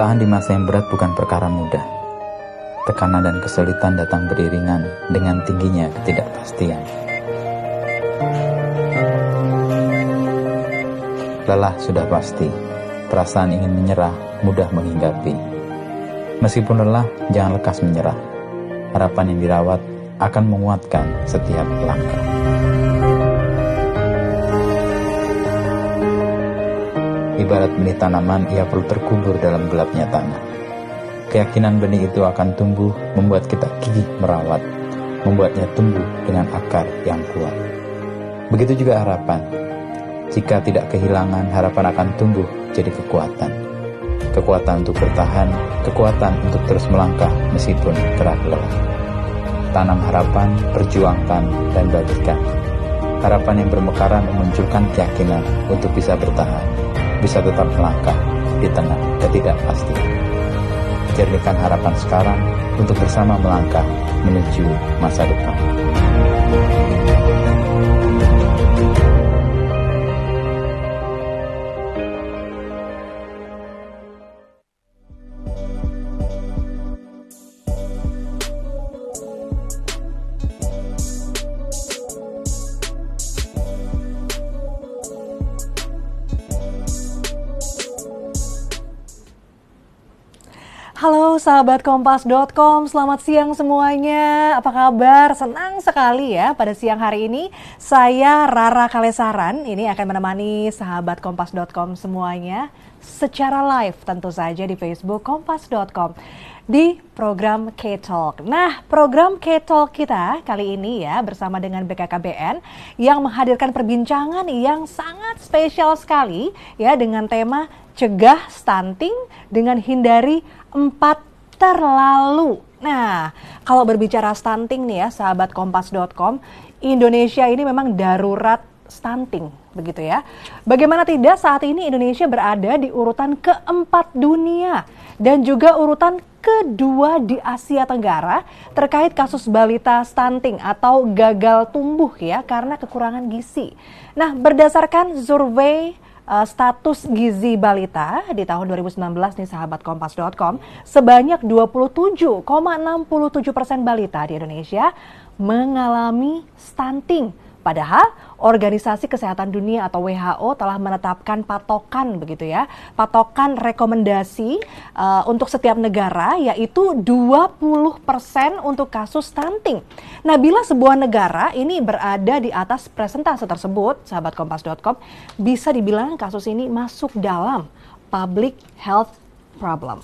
Bertahan di masa yang berat bukan perkara mudah. Tekanan dan kesulitan datang beriringan dengan tingginya ketidakpastian. Lelah sudah pasti, perasaan ingin menyerah mudah menghinggapi. Meskipun lelah, jangan lekas menyerah. Harapan yang dirawat akan menguatkan setiap langkah. Ibarat benih tanaman, ia perlu terkubur dalam gelapnya tanah. Keyakinan benih itu akan tumbuh, membuat kita gigih merawat, membuatnya tumbuh dengan akar yang kuat. Begitu juga harapan. Jika tidak kehilangan, harapan akan tumbuh jadi kekuatan. Kekuatan untuk bertahan, kekuatan untuk terus melangkah meskipun kerap lelah. Tanam harapan, perjuangkan, dan bagikan. Harapan yang bermekaran memunculkan keyakinan untuk bisa bertahan, bisa tetap melangkah di tengah ketidakpastian. Jernihkan harapan sekarang untuk bersama melangkah menuju masa depan. Halo sahabat Kompas.com, selamat siang semuanya. Apa kabar? Senang sekali ya pada siang hari ini saya Rara Kalesaran ini akan menemani sahabat Kompas.com semuanya secara live tentu saja di Facebook Kompas.com di program K-Talk. Nah, program K-Talk kita kali ini ya bersama dengan BKKBN yang menghadirkan perbincangan yang sangat spesial sekali ya dengan tema cegah stunting dengan hindari 4 terlalu. Nah, kalau berbicara stunting nih ya sahabat Kompas.com, Indonesia ini memang darurat stunting begitu ya. Bagaimana tidak saat ini Indonesia berada di urutan keempat dunia dan juga urutan kedua di Asia Tenggara terkait kasus balita stunting atau gagal tumbuh ya karena kekurangan gizi. Nah, berdasarkan survei status gizi balita di tahun 2019 nih sahabat Kompas.com, sebanyak 27,67% balita di Indonesia mengalami stunting. Padahal Organisasi Kesehatan Dunia atau WHO telah menetapkan patokan begitu ya, patokan rekomendasi untuk setiap negara yaitu 20% untuk kasus stunting. Nah, bila sebuah negara ini berada di atas persentase tersebut, sahabat Kompas.com, bisa dibilang kasus ini masuk dalam public health problem.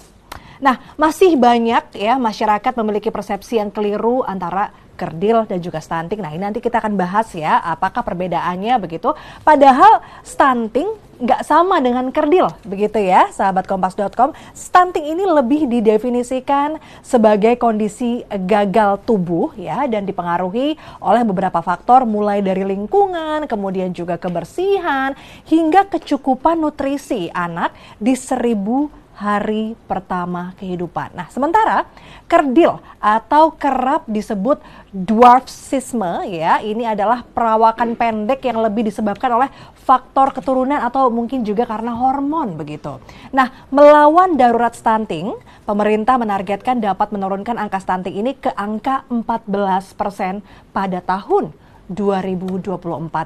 Nah, masih banyak ya masyarakat memiliki persepsi yang keliru antara kerdil dan juga stunting. Nah, ini nanti kita akan bahas ya, apakah perbedaannya begitu. Padahal stunting nggak sama dengan kerdil, begitu ya, sahabat Kompas.com. Stunting ini lebih didefinisikan sebagai kondisi gagal tubuh ya, dan dipengaruhi oleh beberapa faktor mulai dari lingkungan, kemudian juga kebersihan, hingga kecukupan nutrisi anak di 1000 hari pertama kehidupan. Nah, sementara kerdil atau kerap disebut dwarfisme ya, ini adalah perawakan pendek yang lebih disebabkan oleh faktor keturunan atau mungkin juga karena hormon begitu. Nah, melawan darurat stunting, pemerintah menargetkan dapat menurunkan angka stunting ini ke angka 14% pada tahun 2024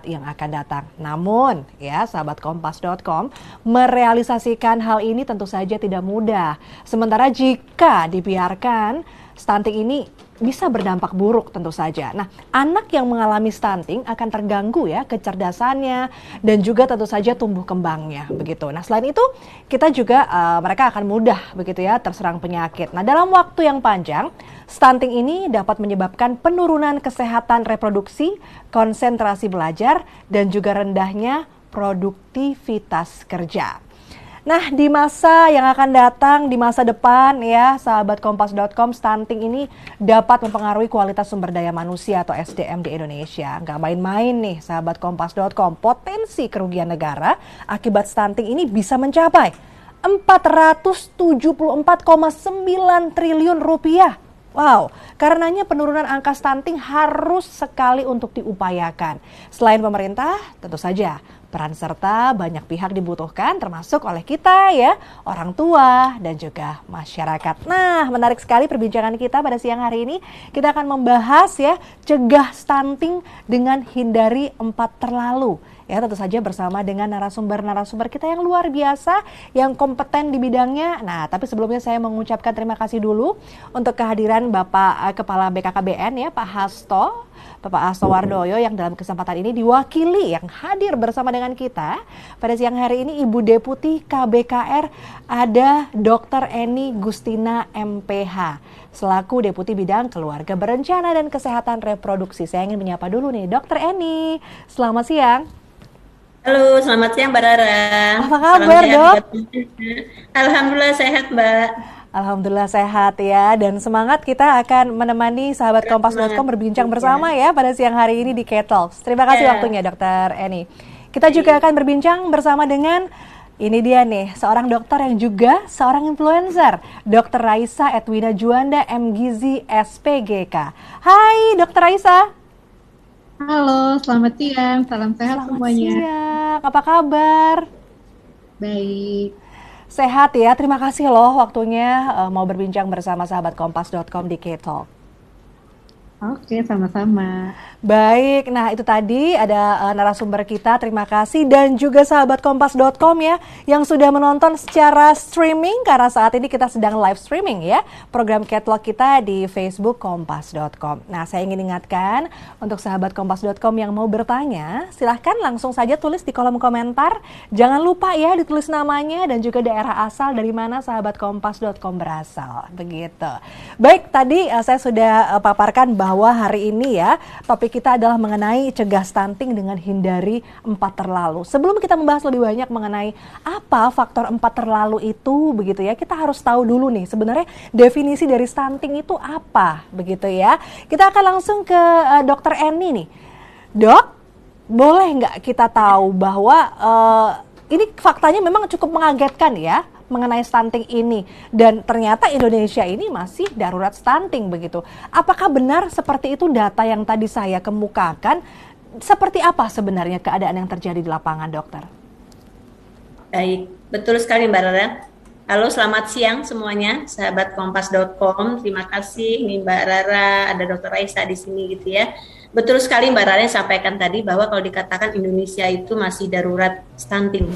yang akan datang. Namun, ya sahabat Kompas.com, merealisasikan hal ini tentu saja tidak mudah. Sementara jika dibiarkan, stunting ini bisa berdampak buruk tentu saja. Nah, anak yang mengalami stunting akan terganggu ya kecerdasannya dan juga tentu saja tumbuh kembangnya begitu. Nah, selain itu kita juga mereka akan mudah begitu ya terserang penyakit. Nah, dalam waktu yang panjang, stunting ini dapat menyebabkan penurunan kesehatan reproduksi, konsentrasi belajar dan juga rendahnya produktivitas kerja. Nah, di masa yang akan datang, di masa depan ya, sahabat Kompas.com, stunting ini dapat mempengaruhi kualitas sumber daya manusia atau SDM di Indonesia. Nggak main-main nih, sahabat Kompas.com, potensi kerugian negara akibat stunting ini bisa mencapai 474,9 triliun rupiah. Wow, karenanya penurunan angka stunting harus sekali untuk diupayakan. Selain pemerintah, tentu saja Peran serta banyak pihak dibutuhkan, termasuk oleh kita ya, orang tua dan juga masyarakat. Nah, menarik sekali perbincangan kita pada siang hari ini. Kita akan membahas ya, cegah stunting dengan hindari 4 terlalu. Ya, tentu saja bersama dengan narasumber-narasumber kita yang luar biasa, yang kompeten di bidangnya. Nah, tapi sebelumnya saya mengucapkan terima kasih dulu untuk kehadiran Bapak Kepala BKKBN ya, Pak Hasto, Bapak Hasto Wardoyo, yang dalam kesempatan ini diwakili yang hadir bersama dengan kita. Pada siang hari ini Ibu Deputi KBKR ada Dr. Eni Gustina MPH selaku Deputi Bidang Keluarga Berencana dan Kesehatan Reproduksi. Saya ingin menyapa dulu nih Dr. Eni. Selamat siang. Halo, selamat siang Mbak Rara. Apa kabar, Dok? Alhamdulillah sehat, Mbak. Alhamdulillah sehat ya, dan semangat kita akan menemani sahabat Kompas.com berbincang bersama ya pada siang hari ini di K-Talks. Terima kasih waktunya Dr. Eni. Kita juga akan berbincang bersama dengan ini dia nih, seorang dokter yang juga seorang influencer, Dr. Raisa Edwina Juanda MGizi SPGK. Hai Dr. Raisa. Halo, selamat siang, salam sehat semuanya. Selamat siang, apa kabar? Baik. Sehat ya, terima kasih loh waktunya mau berbincang bersama sahabat Kompas.com di K-Talk. Oke, sama-sama. Baik, nah itu tadi ada narasumber kita, terima kasih, dan juga sahabat Kompas.com ya yang sudah menonton secara streaming, karena saat ini kita sedang live streaming ya program K-Talk kita di Facebook Kompas.com. Nah, saya ingin ingatkan untuk sahabat Kompas.com yang mau bertanya, silahkan langsung saja tulis di kolom komentar. Jangan lupa ya ditulis namanya dan juga daerah asal dari mana sahabat Kompas.com berasal, begitu. Baik, tadi saya sudah paparkan bahwa hari ini ya topik kita adalah mengenai cegah stunting dengan hindari 4 terlalu. Sebelum kita membahas lebih banyak mengenai apa faktor 4 terlalu itu, begitu ya, kita harus tahu dulu nih sebenarnya definisi dari stunting itu apa, begitu ya. Kita akan langsung ke Dr. Eni nih. Dok, boleh nggak kita tahu bahwa ini faktanya memang cukup mengagetkan ya mengenai stunting ini, dan ternyata Indonesia ini masih darurat stunting begitu. Apakah benar seperti itu data yang tadi saya kemukakan? Seperti apa sebenarnya keadaan yang terjadi di lapangan, dokter? Baik, betul sekali Mbak Rara. Halo, selamat siang semuanya, sahabat Kompas.com. Terima kasih nih Mbak Rara, ada Dr. Raisa di sini gitu ya. Betul sekali Mbak Rara yang sampaikan tadi bahwa kalau dikatakan Indonesia itu masih darurat stunting.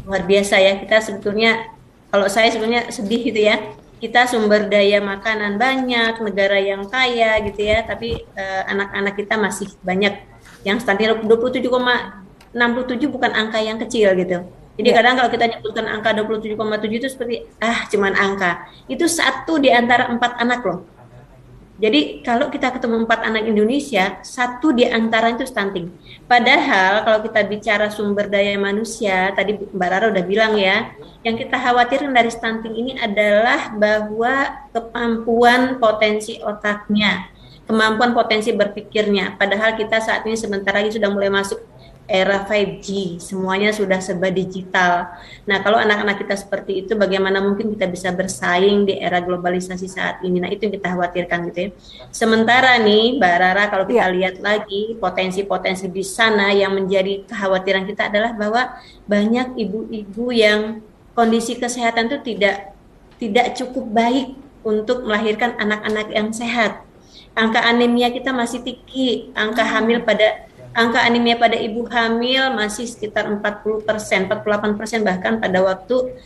Luar biasa ya, kita sebetulnya, kalau saya sebenarnya sedih gitu ya, kita sumber daya makanan banyak, negara yang kaya gitu ya, tapi anak-anak kita masih banyak yang stunting. 27,67 bukan angka yang kecil gitu. Jadi kadang kalau kita nyebutkan angka 27,7 itu seperti cuman angka. Itu 1 di antara 4 anak loh. Jadi kalau kita ketemu 4 anak Indonesia, 1 di antara itu stunting. Padahal kalau kita bicara sumber daya manusia, tadi Mbak Rara udah bilang ya, yang kita khawatirkan dari stunting ini adalah bahwa kemampuan potensi otaknya, kemampuan potensi berpikirnya. Padahal kita saat ini sebentar lagi sudah mulai masuk era 5G, semuanya sudah serba digital. Nah, kalau anak-anak kita seperti itu, bagaimana mungkin kita bisa bersaing di era globalisasi saat ini? Nah, itu yang kita khawatirkan gitu ya. Sementara nih, Mbak Rara, kalau kita lihat lagi potensi-potensi di sana yang menjadi kekhawatiran kita adalah bahwa banyak ibu-ibu yang kondisi kesehatan itu tidak cukup baik untuk melahirkan anak-anak yang sehat. Angka anemia kita masih tinggi, angka anemia pada ibu hamil masih sekitar 40%, 48% bahkan pada waktu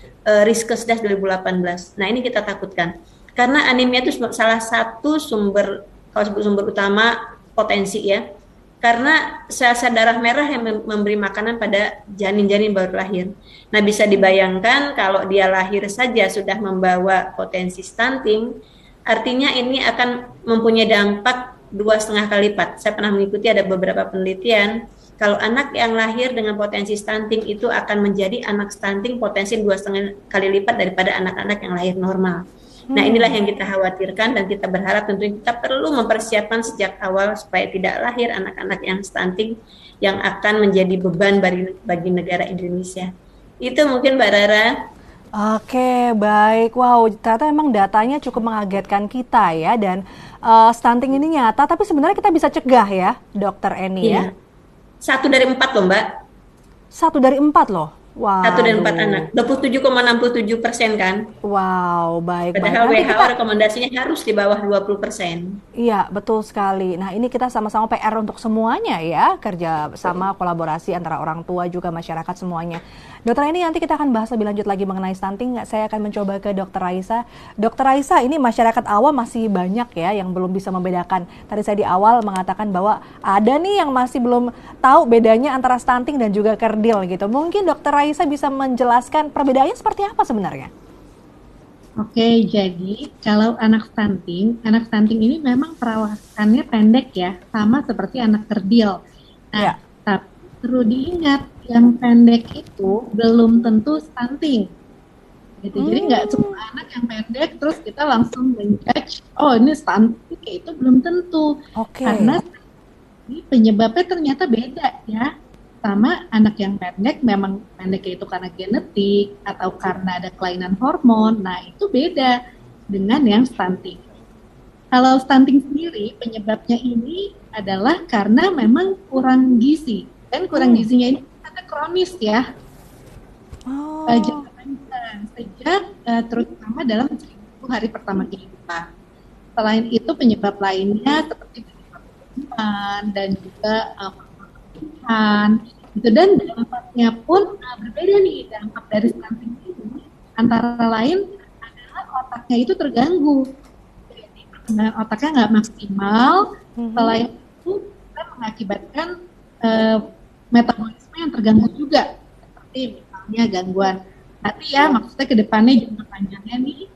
Riskesdas 2018. Nah, ini kita takutkan. Karena anemia itu salah satu sumber utama potensi ya. Karena sel-sel darah merah yang memberi makanan pada janin-janin baru lahir. Nah, bisa dibayangkan kalau dia lahir saja sudah membawa potensi stunting, artinya ini akan mempunyai dampak 2,5 kali lipat. Saya pernah mengikuti ada beberapa penelitian, kalau anak yang lahir dengan potensi stunting itu akan menjadi anak stunting potensi 2,5 kali lipat daripada anak-anak yang lahir normal. Nah, inilah yang kita khawatirkan dan kita berharap tentunya kita perlu mempersiapkan sejak awal supaya tidak lahir anak-anak yang stunting yang akan menjadi beban bagi negara Indonesia. Itu mungkin Mbak Rara. Oke, baik. Wow, ternyata memang datanya cukup mengagetkan kita ya, dan stunting ini nyata, tapi sebenarnya kita bisa cegah ya, Dokter Eni ya? 1 dari 4 loh Mbak. 1 dari 4 loh. Wow. 1 dari 4 anak. 27,67% kan. Wow, baik. Padahal Nanti WHO rekomendasinya harus di bawah 20%. Iya, betul sekali. Nah, ini kita sama-sama PR untuk semuanya ya, kerja sama kolaborasi antara orang tua juga masyarakat semuanya. Dokter ini nanti kita akan bahas lebih lanjut lagi mengenai stunting. Saya akan mencoba ke Dokter Raisa. Dokter Raisa, ini masyarakat awam masih banyak ya yang belum bisa membedakan. Tadi saya di awal mengatakan bahwa ada nih yang masih belum tahu bedanya antara stunting dan juga kerdil gitu. Mungkin Dokter Raisa bisa menjelaskan perbedaannya seperti apa sebenarnya? Oke, jadi kalau anak stunting ini memang perawasannya pendek ya, sama seperti anak kerdil. Nah, tapi perlu diingat, yang pendek itu belum tentu stunting. Gitu. Jadi nggak semua anak yang pendek terus kita langsung menjudge, oh ini stunting, kayak itu belum tentu. Karena ini penyebabnya ternyata beda ya. Sama anak yang pendek, memang pendeknya itu karena genetik atau karena ada kelainan hormon, nah itu beda dengan yang stunting. Kalau stunting sendiri, penyebabnya ini adalah karena memang kurang gizi. Dan kurang gizinya ini ada kronis ya. Jangka panjang, sejak terutama dalam 1000 hari pertama kehidupan. Selain itu penyebab lainnya seperti penyebab dan juga gitu, dan dampaknya pun berbeda nih. Dampak dari stunting ini antara lain adalah otaknya itu terganggu. Jadi otaknya nggak maksimal. Selain itu bisa mengakibatkan metabolisme yang terganggu juga, seperti misalnya gangguan hati ya, maksudnya ke depannya jangka panjangnya nih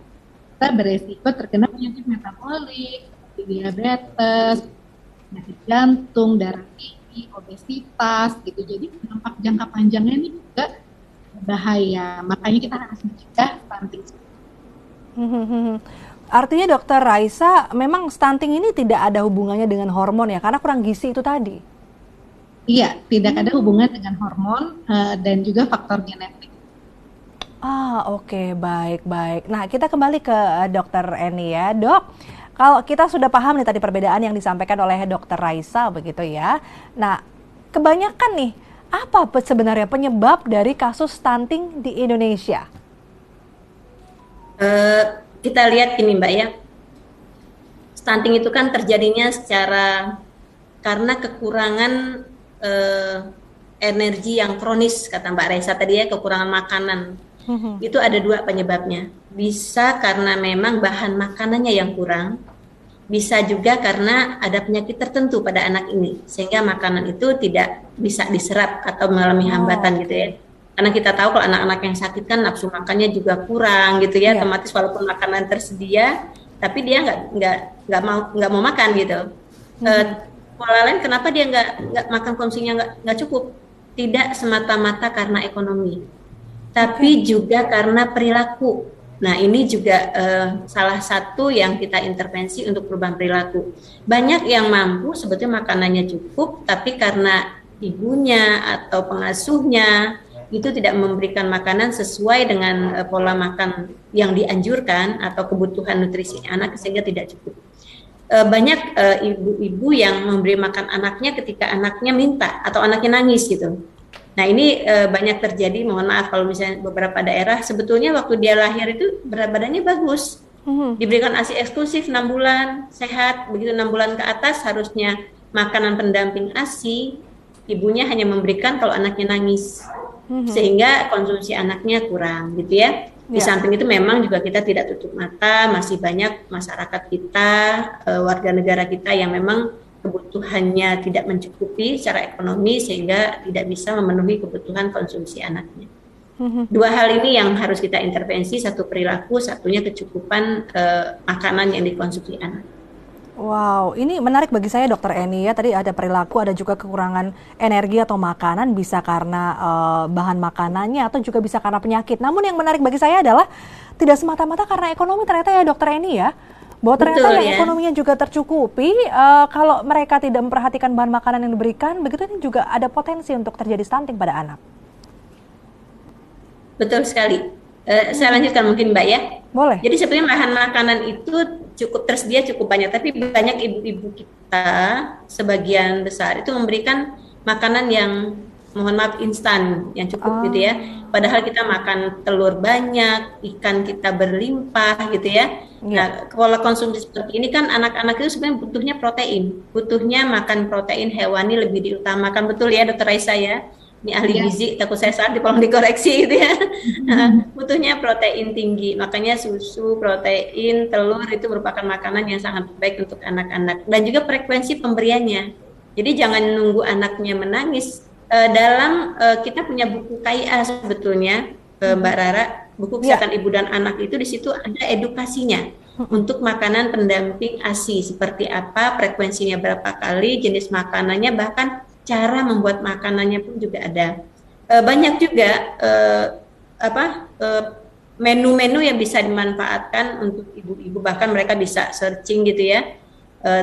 kita beresiko terkena penyakit metabolik, seperti diabetes, penyakit jantung, darah tinggi, obesitas gitu. Jadi dampak jangka panjangnya ini juga bahaya. Makanya kita harus mencegah stunting. Artinya Dokter Raisa, memang stunting ini tidak ada hubungannya dengan hormon ya, karena kurang gizi itu tadi. Iya, tidak ada hubungan dengan hormon dan juga faktor genetik. Oke, baik. Nah, kita kembali ke Dokter Eni ya, Dok. Kalau kita sudah paham nih tadi perbedaan yang disampaikan oleh Dokter Raisa begitu ya. Nah, kebanyakan nih, apa sebenarnya penyebab dari kasus stunting di Indonesia? Kita lihat gini Mbak ya, stunting itu kan terjadinya karena kekurangan energi yang kronis, kata Mbak Raisa tadi ya, kekurangan makanan. Itu ada 2 penyebabnya. Bisa karena memang bahan makanannya yang kurang, bisa juga karena ada penyakit tertentu pada anak ini, sehingga makanan itu tidak bisa diserap atau mengalami hambatan gitu ya. Karena kita tahu kalau anak-anak yang sakit kan nafsu makannya juga kurang gitu ya, otomatis walaupun makanan tersedia, tapi dia nggak mau makan gitu. Pola lain kenapa dia nggak makan, konsumsinya nggak cukup, tidak semata-mata karena ekonomi, tapi juga karena perilaku. Nah ini juga salah satu yang kita intervensi untuk perubahan perilaku. Banyak yang mampu sebetulnya makanannya cukup, tapi karena ibunya atau pengasuhnya itu tidak memberikan makanan sesuai dengan pola makan yang dianjurkan atau kebutuhan nutrisi anak, sehingga tidak cukup. Banyak ibu-ibu yang memberi makan anaknya ketika anaknya minta atau anaknya nangis gitu. Nah ini banyak terjadi, mohon maaf kalau misalnya beberapa daerah sebetulnya waktu dia lahir itu berat badannya bagus, diberikan ASI eksklusif 6 bulan, sehat, begitu 6 bulan ke atas harusnya makanan pendamping ASI, ibunya hanya memberikan kalau anaknya nangis, sehingga konsumsi anaknya kurang gitu ya. Di samping itu memang juga kita tidak tutup mata, masih banyak masyarakat kita, warga negara kita yang memang kebutuhannya tidak mencukupi secara ekonomi sehingga tidak bisa memenuhi kebutuhan konsumsi anaknya. 2 hal ini yang harus kita intervensi, satu perilaku, satunya kecukupan makanan yang dikonsumsi anak. Wow, ini menarik bagi saya Dokter Eni ya. Tadi ada perilaku, ada juga kekurangan energi atau makanan, bisa karena bahan makanannya atau juga bisa karena penyakit. Namun yang menarik bagi saya adalah tidak semata-mata karena ekonomi ternyata ya Dokter Eni ya. Bahwa ternyata yang ekonominya juga tercukupi, kalau mereka tidak memperhatikan bahan makanan yang diberikan, begitu ini juga ada potensi untuk terjadi stunting pada anak. Betul sekali. Saya lanjutkan mungkin Mbak ya. Boleh. Jadi sebenarnya bahan makanan itu tersedia cukup banyak, tapi banyak ibu-ibu kita sebagian besar itu memberikan makanan yang mohon maaf instan yang cukup gitu ya. Padahal kita makan telur banyak, ikan kita berlimpah gitu ya. Nah, pola konsumsi seperti ini kan anak-anak itu sebenarnya butuhnya protein, butuhnya makan protein hewani lebih diutamakan, betul ya Dokter Raisa ya? Ini ahli gizi, takut saya salah tolong dikoreksi gitu ya. Butuhnya protein tinggi, makanya susu, protein, telur itu merupakan makanan yang sangat baik untuk anak-anak. Dan juga frekuensi pemberiannya. Jadi jangan nunggu anaknya menangis. Kita punya buku KIA sebetulnya, Mbak Rara, buku kesehatan ibu dan anak itu di situ ada edukasinya untuk makanan pendamping ASI seperti apa, frekuensinya berapa kali, jenis makanannya, bahkan cara membuat makanannya pun juga ada. Banyak juga menu-menu yang bisa dimanfaatkan untuk ibu-ibu, bahkan mereka bisa searching gitu ya.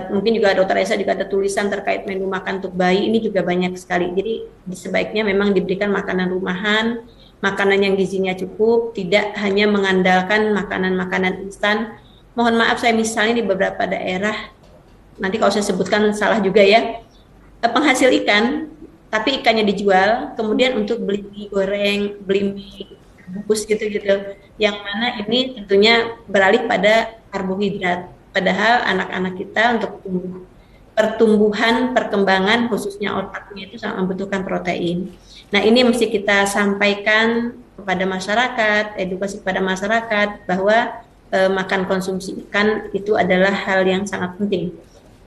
Mungkin juga Dokter Raisa juga ada tulisan terkait menu makan untuk bayi, ini juga banyak sekali. Jadi sebaiknya memang diberikan makanan rumahan, makanan yang gizinya cukup, tidak hanya mengandalkan makanan-makanan instan. Mohon maaf saya misalnya di beberapa daerah, nanti kalau saya sebutkan salah juga ya, penghasil ikan, tapi ikannya dijual, kemudian untuk beli mie goreng, beli mie bungkus gitu-gitu, yang mana ini tentunya beralih pada karbohidrat. Padahal anak-anak kita untuk pertumbuhan, perkembangan, khususnya otaknya itu sangat membutuhkan protein. Nah, ini mesti kita sampaikan kepada masyarakat, edukasi kepada masyarakat bahwa makan konsumsi ikan itu adalah hal yang sangat penting.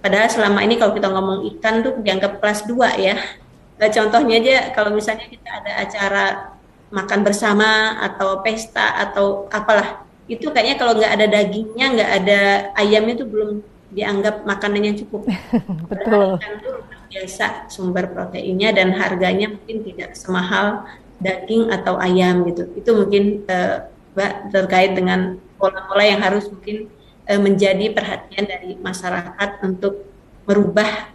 Padahal selama ini kalau kita ngomong ikan tuh dianggap kelas 2 ya. Contohnya aja kalau misalnya kita ada acara makan bersama atau pesta atau apalah, itu kayaknya kalau nggak ada dagingnya, nggak ada ayamnya itu belum dianggap makanan yang cukup. Betul. Ikan itu biasa sumber proteinnya dan harganya mungkin tidak semahal daging atau ayam gitu. Itu mungkin Mbak terkait dengan pola-pola yang harus mungkin menjadi perhatian dari masyarakat untuk merubah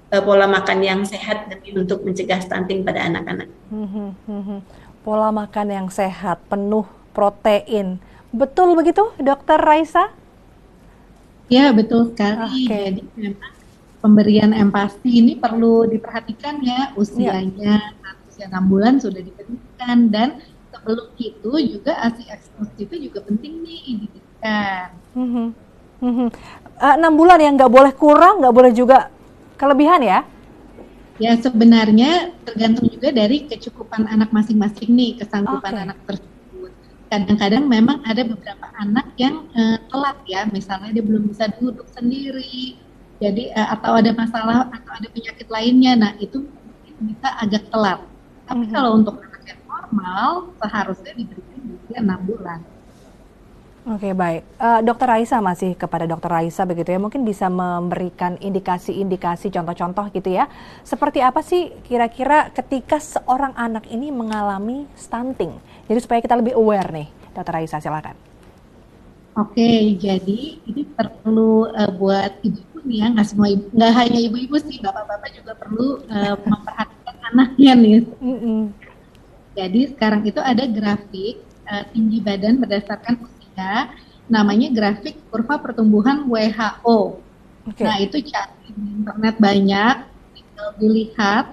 pola makan yang sehat demi untuk mencegah stunting pada anak-anak. Pola makan yang sehat, penuh protein. Betul begitu, Dokter Raisa? Ya, betul sekali. Jadi memang pemberian empati ini perlu diperhatikan ya, usianya usia 6 bulan sudah diberikan, dan sebelum itu juga ASI eksklusif itu juga penting nih diberikan. 6 bulan yang nggak boleh kurang, nggak boleh juga kelebihan ya? Ya, sebenarnya tergantung juga dari kecukupan anak masing-masing nih, kesanggupan anak tersebut. Kadang-kadang memang ada beberapa anak yang telat ya, misalnya dia belum bisa duduk sendiri, jadi atau ada masalah atau ada penyakit lainnya, nah itu bisa agak telat. Tapi kalau untuk anak yang normal, seharusnya diberikan usia 6 bulan. Oke, baik. Dokter Raisa, masih kepada Dokter Raisa begitu ya, mungkin bisa memberikan indikasi-indikasi, contoh-contoh gitu ya. Seperti apa sih kira-kira ketika seorang anak ini mengalami stunting? Jadi supaya kita lebih aware nih, Dokter Raisa, silakan. Oke, jadi ini perlu buat ibu-ibu nih ya, nggak hanya ibu-ibu sih, bapak-bapak juga perlu memperhatikan anaknya nih. Jadi sekarang itu ada grafik tinggi badan berdasarkan usia, namanya grafik kurva pertumbuhan WHO. Nah, itu cari di internet banyak, tinggal dilihat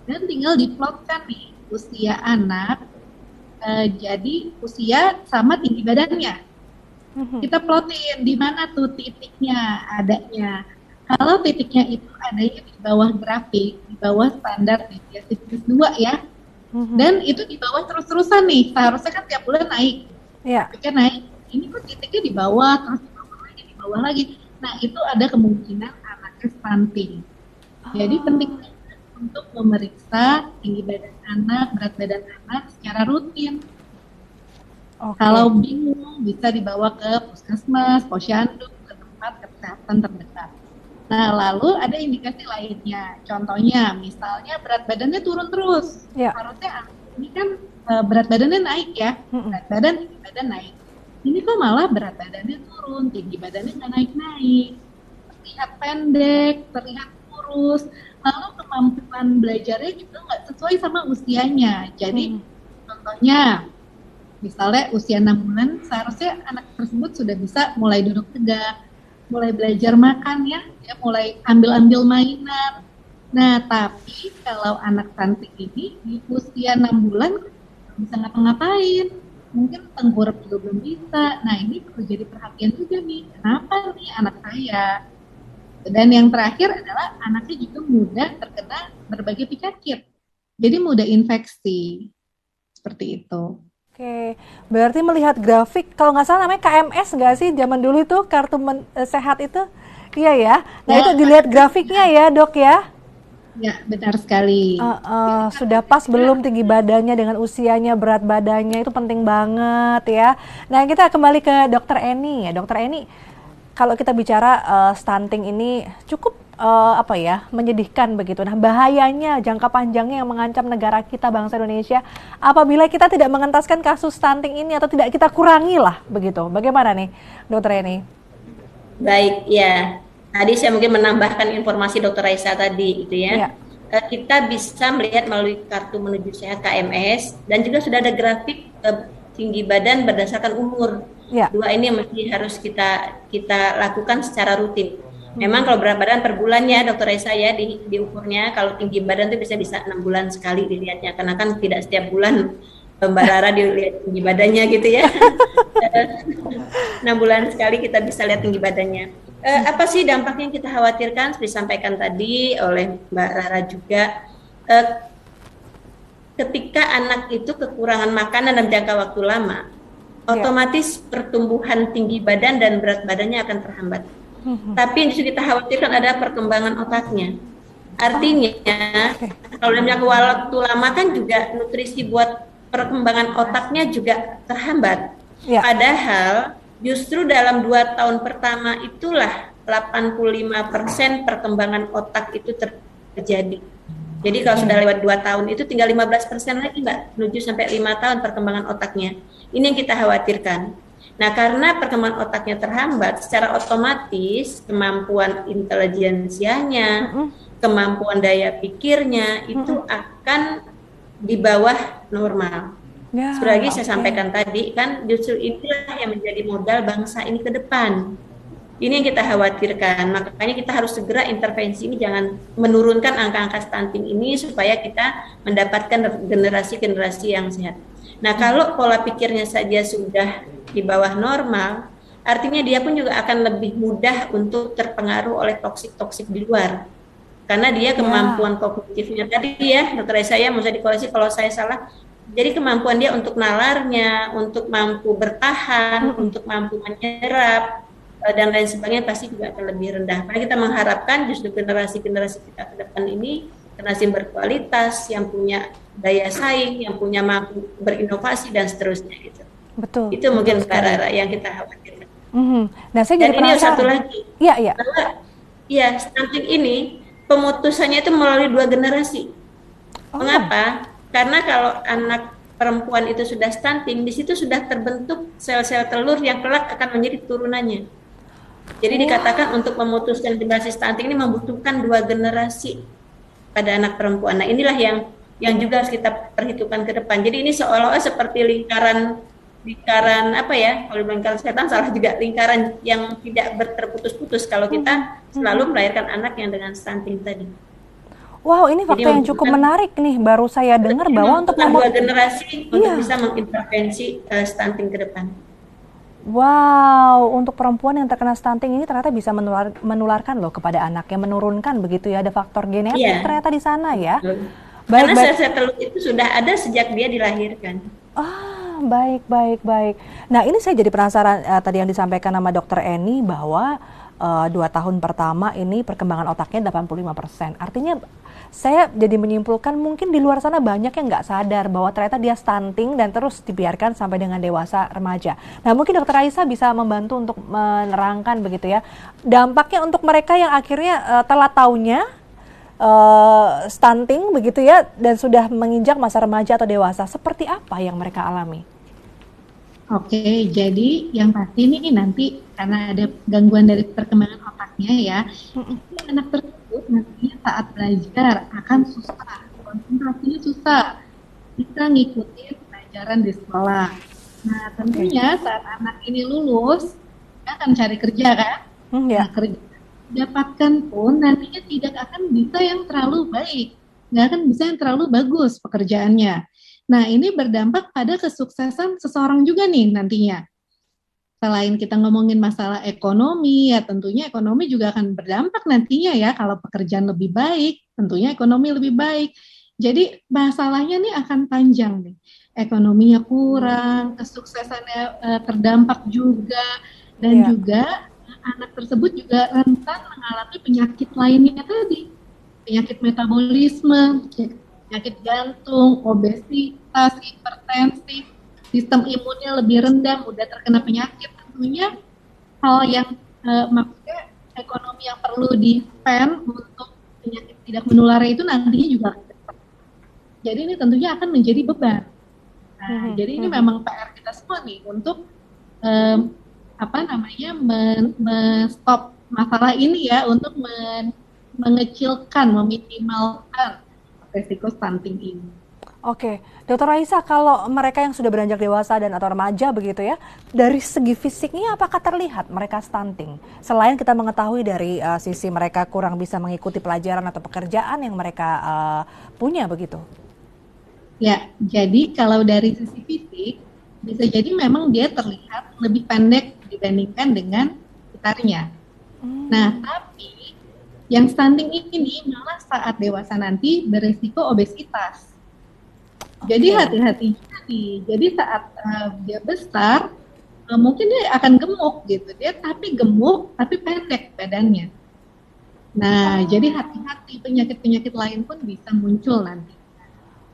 dan tinggal diplotkan nih usia anak. Jadi usia sama tinggi badannya. Kita plotin di mana tuh titiknya adanya. Kalau titiknya itu adanya di bawah grafik, di bawah standar deviasi 2 ya. Dan itu di bawah terus-terusan nih. Seharusnya kan tiap bulan naik. Tapi kan naik. Ini kok titiknya di bawah, terus di bawah lagi. Nah, itu ada kemungkinan anaknya stunting. Jadi penting untuk memeriksa tinggi badan anak, berat badan anak secara rutin. Kalau bingung, bisa dibawa ke puskesmas, posyandu, ke tempat kesehatan terdekat. Nah, lalu ada indikasi lainnya. Contohnya, misalnya berat badannya turun terus. Harusnya ini kan berat badannya naik ya. Berat badan, tinggi badan naik. Ini kok malah berat badannya turun, tinggi badannya nggak naik-naik. Terlihat pendek, terlihat kurus. Lalu kemampuan belajarnya juga nggak sesuai sama usianya. Jadi contohnya, misalnya usia 6 bulan, seharusnya anak tersebut sudah bisa mulai duduk tegak, mulai belajar makan ya mulai ambil-ambil mainan. Nah, tapi kalau anak stunting ini di usia 6 bulan nggak bisa ngapa-ngapain. Mungkin tengkurap juga belum bisa. Nah, ini perlu jadi perhatian juga nih. Kenapa nih anak saya? Dan yang terakhir adalah anaknya juga mudah terkena berbagai penyakit. Jadi mudah infeksi. Seperti itu. Oke, berarti melihat grafik, kalau nggak salah namanya KMS nggak sih zaman dulu itu kartu sehat itu? Iya ya. Nah Ya, itu dilihat grafiknya ya dok ya. ya benar sekali. Sudah pas belum tinggi badannya dengan usianya, berat badannya itu penting banget ya. Nah kita kembali ke Dokter Eni ya, Dokter Eni. Kalau kita bicara stunting ini cukup apa ya menyedihkan begitu. Nah bahayanya jangka panjangnya yang mengancam negara kita bangsa Indonesia apabila kita tidak mengentaskan kasus stunting ini atau tidak kita kurangi lah begitu. Bagaimana nih Dokter Eni? Baik, ya. Tadi saya mungkin menambahkan informasi Dr. Raisa tadi, gitu ya. Ya. Kita bisa melihat melalui kartu menuju sehat KMS dan juga sudah ada grafik tinggi badan berdasarkan umur. Ya. Dua ini yang mesti harus kita lakukan secara rutin. Memang kalau berat badan per bulannya, Dr. Raisa ya diukurnya. Kalau tinggi badan itu bisa 6 bulan sekali dilihatnya, karena kan tidak setiap bulan Mbak Rara dilihat tinggi badannya gitu ya. 6 bulan sekali kita bisa lihat tinggi badannya. Apa sih dampak yang kita khawatirkan? Seperti disampaikan tadi oleh Mbak Rara juga, ketika anak itu kekurangan makanan dalam jangka waktu lama, otomatis pertumbuhan tinggi badan dan berat badannya akan terhambat. Tapi yang justru kita khawatirkan adalah perkembangan otaknya. Artinya, kalau dalam jangka waktu lama kan juga nutrisi buat perkembangan otaknya juga terhambat. Padahal justru dalam 2 tahun pertama itulah 85% perkembangan otak itu terjadi. Jadi kalau sudah lewat 2 tahun itu tinggal 15% lagi Mbak, menuju sampai 5 tahun perkembangan otaknya. Ini yang kita khawatirkan. Nah karena perkembangan otaknya terhambat, secara otomatis kemampuan intelijensianya, kemampuan daya pikirnya itu akan di bawah normal. Sekali lagi saya sampaikan tadi kan justru inilah yang menjadi modal bangsa ini ke depan. Ini yang kita khawatirkan. Makanya kita harus segera intervensi ini, jangan menurunkan angka-angka stunting ini supaya kita mendapatkan generasi-generasi yang sehat. Nah, kalau pola pikirnya saja sudah di bawah normal, artinya dia pun juga akan lebih mudah untuk terpengaruh oleh toksik-toksik di luar. Karena dia kemampuan kognitifnya tadi ya, Dr. Saya mau dikoreksi kalau saya salah. Jadi kemampuan dia untuk nalarnya, untuk mampu bertahan, untuk mampu menyerap, dan lain sebagainya pasti juga akan lebih rendah. Karena kita mengharapkan justru generasi-generasi kita ke depan ini, generasi berkualitas, yang punya daya saing, yang punya mampu berinovasi, dan seterusnya gitu. Betul. Itu mungkin Mbak Rara yang kita khawatirkan. Nah, saya jadi dan ini penasaran. Satu lagi. Iya. Bahwa stunting ini, pemutusannya itu melalui 2 generasi. Mengapa? Karena kalau anak perempuan itu sudah stunting, di situ sudah terbentuk sel-sel telur yang kelak akan menjadi turunannya. Jadi dikatakan untuk memutuskan generasi stunting ini membutuhkan 2 generasi pada anak perempuan. Nah inilah yang juga harus kita perhitungkan ke depan. Jadi ini seolah-olah seperti lingkaran apa ya? Kalau lingkaran setan salah juga, lingkaran yang tidak terputus-putus kalau kita selalu melahirkan anak yang dengan stunting tadi. Wow, ini fakta yang cukup menarik nih. Baru saya dengar bahwa untuk 2 generasi untuk bisa mengintervensi stunting ke depan. Wow, untuk perempuan yang terkena stunting ini ternyata bisa menularkan loh kepada anak, yang menurunkan begitu ya, ada faktor genetik ternyata di sana ya. Karena sel-sel telur itu sudah ada sejak dia dilahirkan. Baik. Nah ini saya jadi penasaran tadi yang disampaikan sama Dokter Eni bahwa 2 tahun pertama ini perkembangan otaknya 85%. Artinya saya jadi menyimpulkan mungkin di luar sana banyak yang nggak sadar bahwa ternyata dia stunting dan terus dibiarkan sampai dengan dewasa remaja. Nah mungkin Dokter Raisa bisa membantu untuk menerangkan begitu ya dampaknya untuk mereka yang akhirnya telat taunya stunting begitu ya dan sudah menginjak masa remaja atau dewasa, seperti apa yang mereka alami? Oke, jadi yang pasti nih nanti karena ada gangguan dari perkembangan otaknya ya, anak tersebut nantinya saat belajar akan susah, konsentrasinya susah, bisa ngikutin pelajaran di sekolah. Nah tentunya saat anak ini lulus, dia akan cari kerja kan? Nah, kerja dapatkan pun nantinya tidak akan bisa yang terlalu baik, nggak akan bisa yang terlalu bagus pekerjaannya. Nah, ini berdampak pada kesuksesan seseorang juga nih nantinya. Selain kita ngomongin masalah ekonomi, ya tentunya ekonomi juga akan berdampak nantinya ya. Kalau pekerjaan lebih baik, tentunya ekonomi lebih baik. Jadi masalahnya nih akan panjang nih. Ekonominya kurang, kesuksesannya terdampak juga, dan juga anak tersebut juga rentan mengalami penyakit lainnya tadi. Penyakit metabolisme, penyakit jantung, obesitas, hipertensi, sistem imunnya lebih rendah, mudah terkena penyakit. Tentunya hal yang maksudnya ekonomi yang perlu di-spend untuk penyakit tidak menular itu nantinya juga akan besar. Jadi ini tentunya akan menjadi beban. Nah, jadi ini memang PR kita semua nih untuk men-stop masalah ini ya, untuk mengecilkan, meminimalkan risiko stunting ini. Oke, Dokter Raisa, kalau mereka yang sudah beranjak dewasa dan atau remaja begitu ya, dari segi fisiknya apakah terlihat mereka stunting? Selain kita mengetahui dari sisi mereka kurang bisa mengikuti pelajaran atau pekerjaan yang mereka punya begitu? Ya, jadi kalau dari sisi fisik, bisa jadi memang dia terlihat lebih pendek dibandingkan dengan sekitarnya. Nah, tapi yang stunting ini malah saat dewasa nanti berisiko obesitas. Jadi hati-hati nih. Jadi saat dia besar, mungkin dia akan gemuk gitu. Dia tapi gemuk, tapi pendek badannya. Nah, jadi hati-hati, penyakit-penyakit lain pun bisa muncul nanti.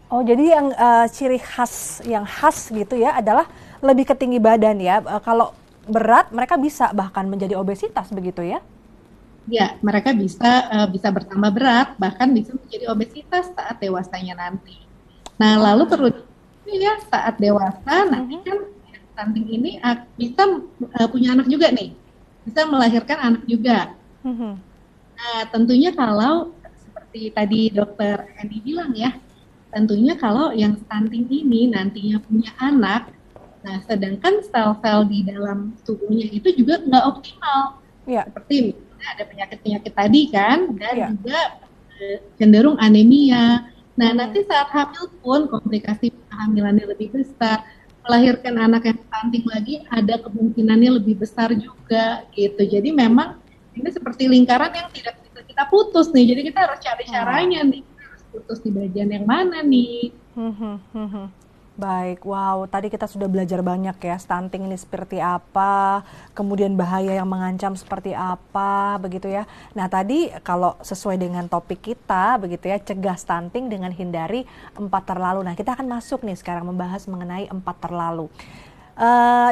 Oh, jadi yang ciri khas, yang khas gitu ya adalah lebih ke tinggi badan ya. Kalau berat, mereka bisa bahkan menjadi obesitas begitu ya? Ya, mereka bisa bertambah berat, bahkan bisa menjadi obesitas saat dewasanya nanti. Nah, lalu perlu ya saat dewasa nanti kan stunting ini bisa punya anak juga nih, bisa melahirkan anak juga. Nah, tentunya kalau seperti tadi Dokter Eni bilang ya, tentunya kalau yang stunting ini nantinya punya anak, nah sedangkan sel-sel di dalam tubuhnya itu juga nggak optimal, seperti misalnya ada penyakit-penyakit tadi kan, dan juga cenderung anemia. Nah, nanti saat hamil pun komplikasi kehamilannya lebih besar, melahirkan anak yang stunting lagi ada kemungkinannya lebih besar juga gitu. Jadi memang ini seperti lingkaran yang tidak bisa kita putus nih. Jadi kita harus cari caranya nih, kita harus putus di bagian yang mana nih. Baik, wow, tadi kita sudah belajar banyak ya, stunting ini seperti apa, kemudian bahaya yang mengancam seperti apa, begitu ya. Nah tadi kalau sesuai dengan topik kita, begitu ya, cegah stunting dengan hindari 4 terlalu. Nah kita akan masuk nih sekarang membahas mengenai 4 terlalu.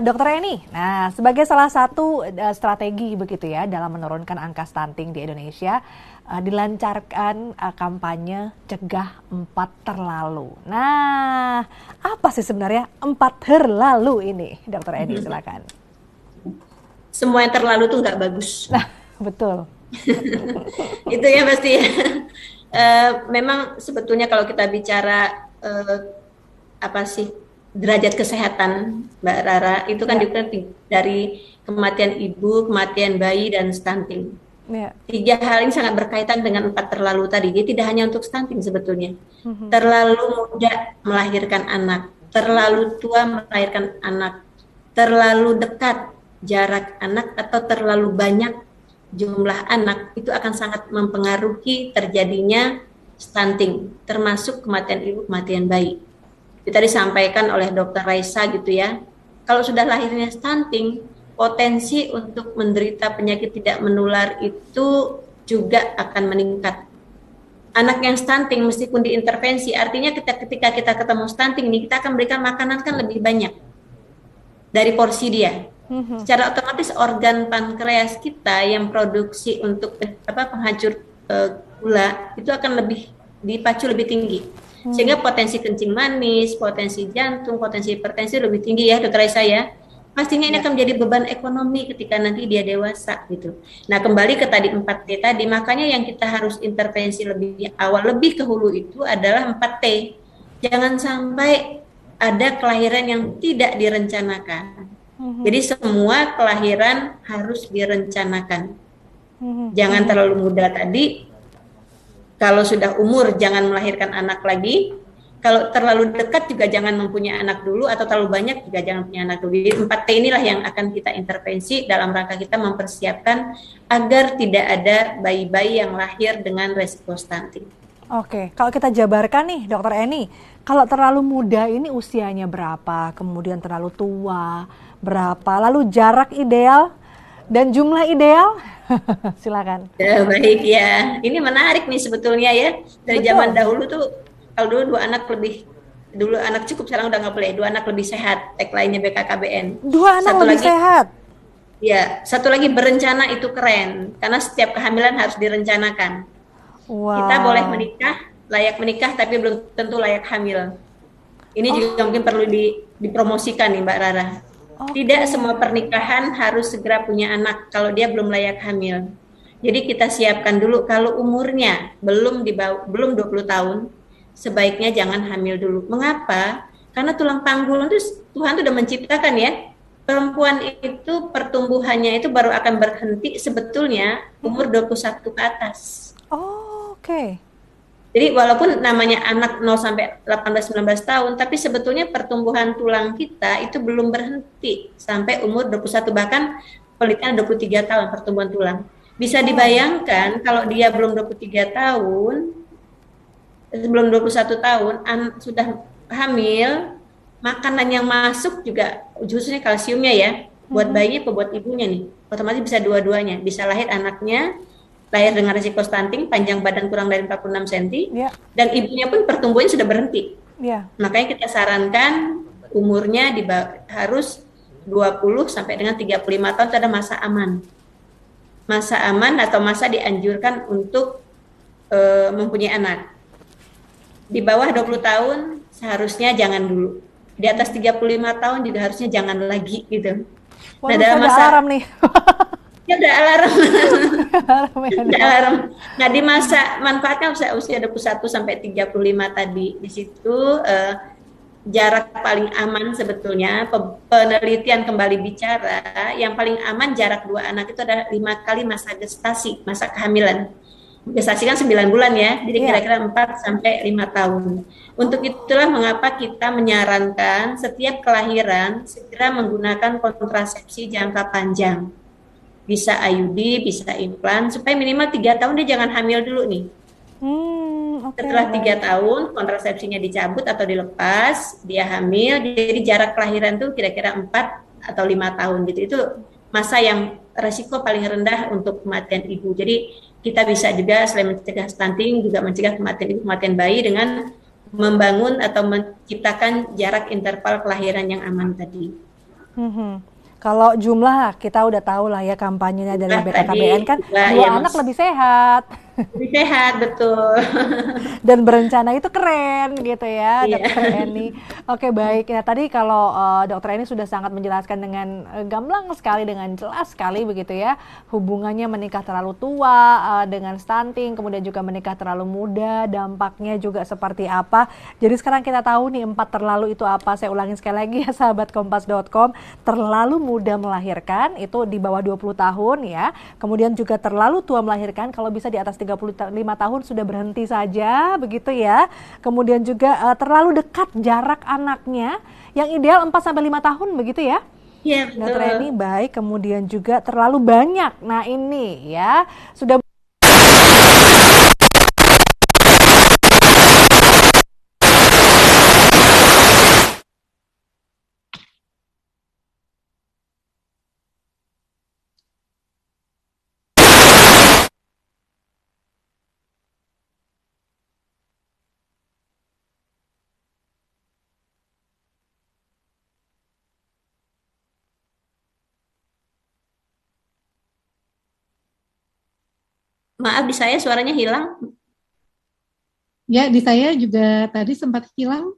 Dokter Eni, nah sebagai salah satu strategi begitu ya dalam menurunkan angka stunting di Indonesia, dilancarkan kampanye cegah 4 terlalu. Nah, apa sih sebenarnya 4 terlalu ini, Dokter Eni, silakan. Semua yang terlalu tuh nggak bagus. Nah, betul. Itu ya pasti ya. Memang sebetulnya kalau kita bicara derajat kesehatan, Mbak Rara, itu kan juga dari kematian ibu, kematian bayi, dan stunting. 3 hal ini sangat berkaitan dengan 4 terlalu tadi. Jadi tidak hanya untuk stunting sebetulnya. Terlalu muda melahirkan anak, terlalu tua melahirkan anak, terlalu dekat jarak anak, atau terlalu banyak jumlah anak, itu akan sangat mempengaruhi terjadinya stunting, termasuk kematian ibu, kematian bayi. Itu tadi disampaikan oleh Dokter Raisa gitu ya. Kalau sudah lahirnya stunting, potensi untuk menderita penyakit tidak menular itu juga akan meningkat. Anak yang stunting meskipun diintervensi, artinya ketika kita ketemu stunting ini, kita akan berikan makanan kan lebih banyak dari porsi dia. Secara otomatis organ pankreas kita yang produksi untuk penghancur gula itu akan lebih dipacu lebih tinggi. Sehingga potensi kencing manis, potensi jantung, potensi hipertensi lebih tinggi ya, Dokter Raisa ya. Pastinya ini akan menjadi beban ekonomi ketika nanti dia dewasa gitu. Nah, kembali ke tadi 4T tadi, makanya yang kita harus intervensi lebih awal, lebih ke hulu itu adalah 4T. Jangan sampai ada kelahiran yang tidak direncanakan. Jadi semua kelahiran harus direncanakan. Jangan terlalu muda tadi. Kalau sudah umur jangan melahirkan anak lagi. Kalau terlalu dekat juga jangan mempunyai anak dulu, atau terlalu banyak juga jangan punya anak dulu. Jadi 4T inilah yang akan kita intervensi dalam rangka kita mempersiapkan agar tidak ada bayi-bayi yang lahir dengan resiko stunting. Oke, kalau kita jabarkan nih, Dokter Eni, kalau terlalu muda ini usianya berapa, kemudian terlalu tua berapa, lalu jarak ideal dan jumlah ideal? Silakan. Ya, baik ya, ini menarik nih sebetulnya ya. Dari Betul. zaman dahulu tuh, kalau dulu dulu anak cukup, sekarang udah nggak boleh. 2 anak lebih sehat, tagline-nya BKKBN. 2 anak Satu lebih lagi, sehat. ya, satu lagi berencana itu keren, karena setiap kehamilan harus direncanakan. Kita boleh Wow. menikah, layak menikah, tapi belum tentu layak hamil. Ini juga Oh, mungkin perlu dipromosikan nih Mbak Rara. Tidak oke. semua pernikahan harus segera punya anak kalau dia belum layak hamil. Jadi kita siapkan dulu, kalau umurnya belum 20 tahun, sebaiknya jangan hamil dulu. Mengapa? Karena tulang panggul itu Tuhan itu sudah menciptakan ya. Perempuan itu pertumbuhannya itu baru akan berhenti sebetulnya umur 21 ke atas. Oh, oke. Jadi walaupun namanya anak 0 sampai 18-19 tahun, tapi sebetulnya pertumbuhan tulang kita itu belum berhenti sampai umur 21, bahkan penelitian 23 tahun pertumbuhan tulang. Bisa Oh. dibayangkan kalau dia belum 23 tahun, sebelum 21 tahun, sudah hamil, makanan yang masuk juga khususnya kalsiumnya ya, buat bayinya atau buat ibunya nih, otomatis bisa dua-duanya, bisa lahir anaknya lahir dengan risiko stunting, panjang badan kurang dari 46 cm, Ya, dan ibunya pun pertumbuhannya sudah berhenti. ya. Makanya kita sarankan umurnya harus 20 sampai dengan 35 tahun, itu ada masa aman. Masa aman atau masa dianjurkan untuk mempunyai anak. Di bawah 20 tahun seharusnya jangan dulu. Di atas 35 tahun juga harusnya jangan lagi gitu. Nah, Waduh, dalam saya udah masa alarm nih. ya udah alarm. Alarm ya, Dok. alarm. Nah, di masa manfaatnya usia 21 sampai 35 tadi. Di situ jarak paling aman sebetulnya, penelitian kembali bicara, yang paling aman jarak 2 anak itu adalah 5 kali masa gestasi, masa kehamilan. Gestasi kan 9 bulan ya, jadi Iya. kira-kira 4 sampai 5 tahun. Untuk itulah mengapa kita menyarankan setiap kelahiran segera menggunakan kontrasepsi jangka panjang. Bisa IUD, bisa implan, supaya minimal 3 tahun dia jangan hamil dulu nih. Oke, Setelah 3 baik. tahun kontrasepsinya dicabut atau dilepas, dia hamil, jadi jarak kelahiran tuh kira-kira 4 atau 5 tahun gitu. Itu masa yang resiko paling rendah untuk kematian ibu. Jadi kita bisa juga selain mencegah stunting juga mencegah kematian ibu, kematian bayi dengan membangun atau menciptakan jarak interval kelahiran yang aman tadi. Mhm. Kalau jumlah kita udah tahu lah ya, kampanyenya dari Nah, tadi BKKBN kan juga ya 2 anak Mas, lebih sehat. lebih sehat betul. Dan berencana itu keren gitu ya, Iya. Dokter Eni. Oke, baik. Ya, tadi kalau Dokter Eni sudah sangat menjelaskan dengan gamblang sekali, dengan jelas sekali begitu ya, hubungannya menikah terlalu tua dengan stunting, kemudian juga menikah terlalu muda, dampaknya juga seperti apa. Jadi sekarang kita tahu nih 4 terlalu itu apa. Saya ulangin sekali lagi ya, sahabat kompas.com. Terlalu muda melahirkan itu di bawah 20 tahun ya. Kemudian juga terlalu tua melahirkan, kalau bisa di atas 35 tahun sudah berhenti saja begitu ya. Kemudian juga terlalu dekat jarak anaknya, yang ideal 4 sampai 5 tahun begitu ya. Iya, Dokter betul. Eni, baik. Kemudian juga terlalu banyak. Nah, ini ya sudah. Maaf, di saya suaranya hilang. Ya, di saya juga tadi sempat hilang,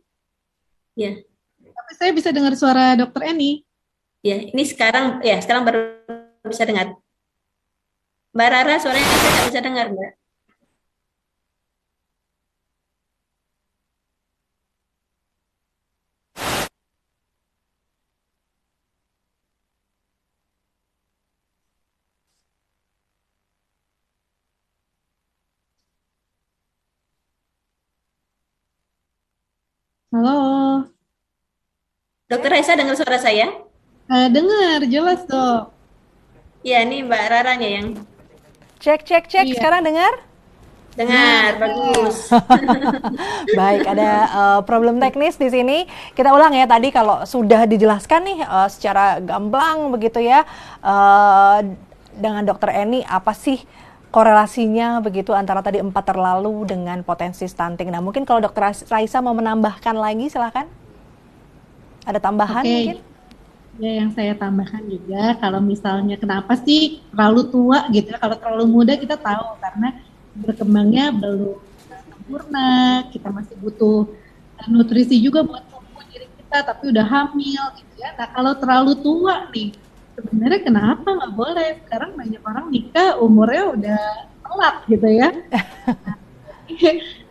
Ya, tapi saya bisa dengar suara Dokter Eni. ya. Ini sekarang baru bisa dengar. Mbak Rara, suaranya saya nggak bisa dengar, Mbak. Halo, Dokter Raisa dengar suara saya? dengar jelas dok. Iya, nih Mbak Raranya yang Cek, cek, cek. Iya, Sekarang dengar? dengar, bagus. Baik, ada problem teknis di sini. Kita ulang ya tadi kalau sudah dijelaskan nih secara gamblang begitu ya dengan Dokter Eni apa sih korelasinya begitu antara tadi 4 terlalu dengan potensi stunting. Nah, mungkin kalau Dokter Raisa mau menambahkan lagi silakan. Ada tambahan oke. mungkin? Ya, yang saya tambahkan juga, kalau misalnya kenapa sih terlalu tua gitu ya, kalau terlalu muda kita tahu karena berkembangnya belum sempurna, kita masih butuh nutrisi juga buat tumbuh diri kita, tapi udah hamil gitu ya. Nah, kalau terlalu tua nih, sebenarnya kenapa nggak boleh? Sekarang banyak orang nikah umurnya udah telat gitu ya.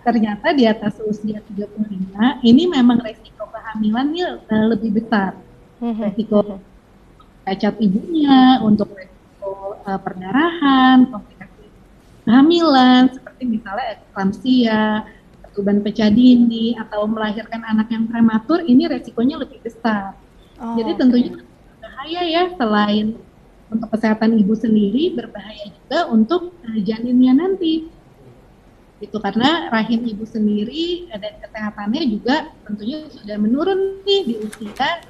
Ternyata di atas usia 35, ini memang resiko kehamilannya lebih besar. Resiko cacat ibunya, untuk resiko perdarahan, komplikasi kehamilan, seperti misalnya eklamsia, ketuban pecah dini, atau melahirkan anak yang prematur, ini resikonya lebih besar. Jadi tentunya berbahaya ya, selain untuk kesehatan ibu sendiri, berbahaya juga untuk janinnya nanti. Itu karena rahim ibu sendiri dan kesehatannya juga tentunya sudah menurun nih di usia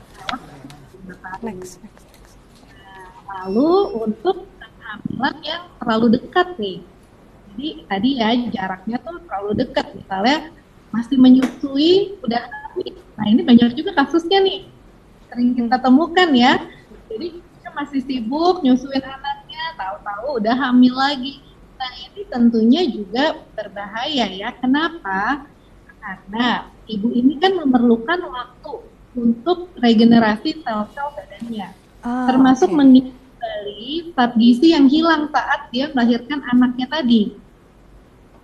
Next. lalu untuk kehamilan yang terlalu dekat nih, jadi tadi ya jaraknya tuh terlalu dekat, misalnya masih menyusui udah hamil. Nah ini banyak juga kasusnya nih, sering kita temukan ya, jadi kita masih sibuk nyusuin anaknya, tahu-tahu udah hamil lagi. Nah ini tentunya juga berbahaya ya. Kenapa? Karena ibu ini kan memerlukan waktu untuk regenerasi sel-sel badannya, termasuk menggali zat gizi yang hilang saat dia melahirkan anaknya tadi.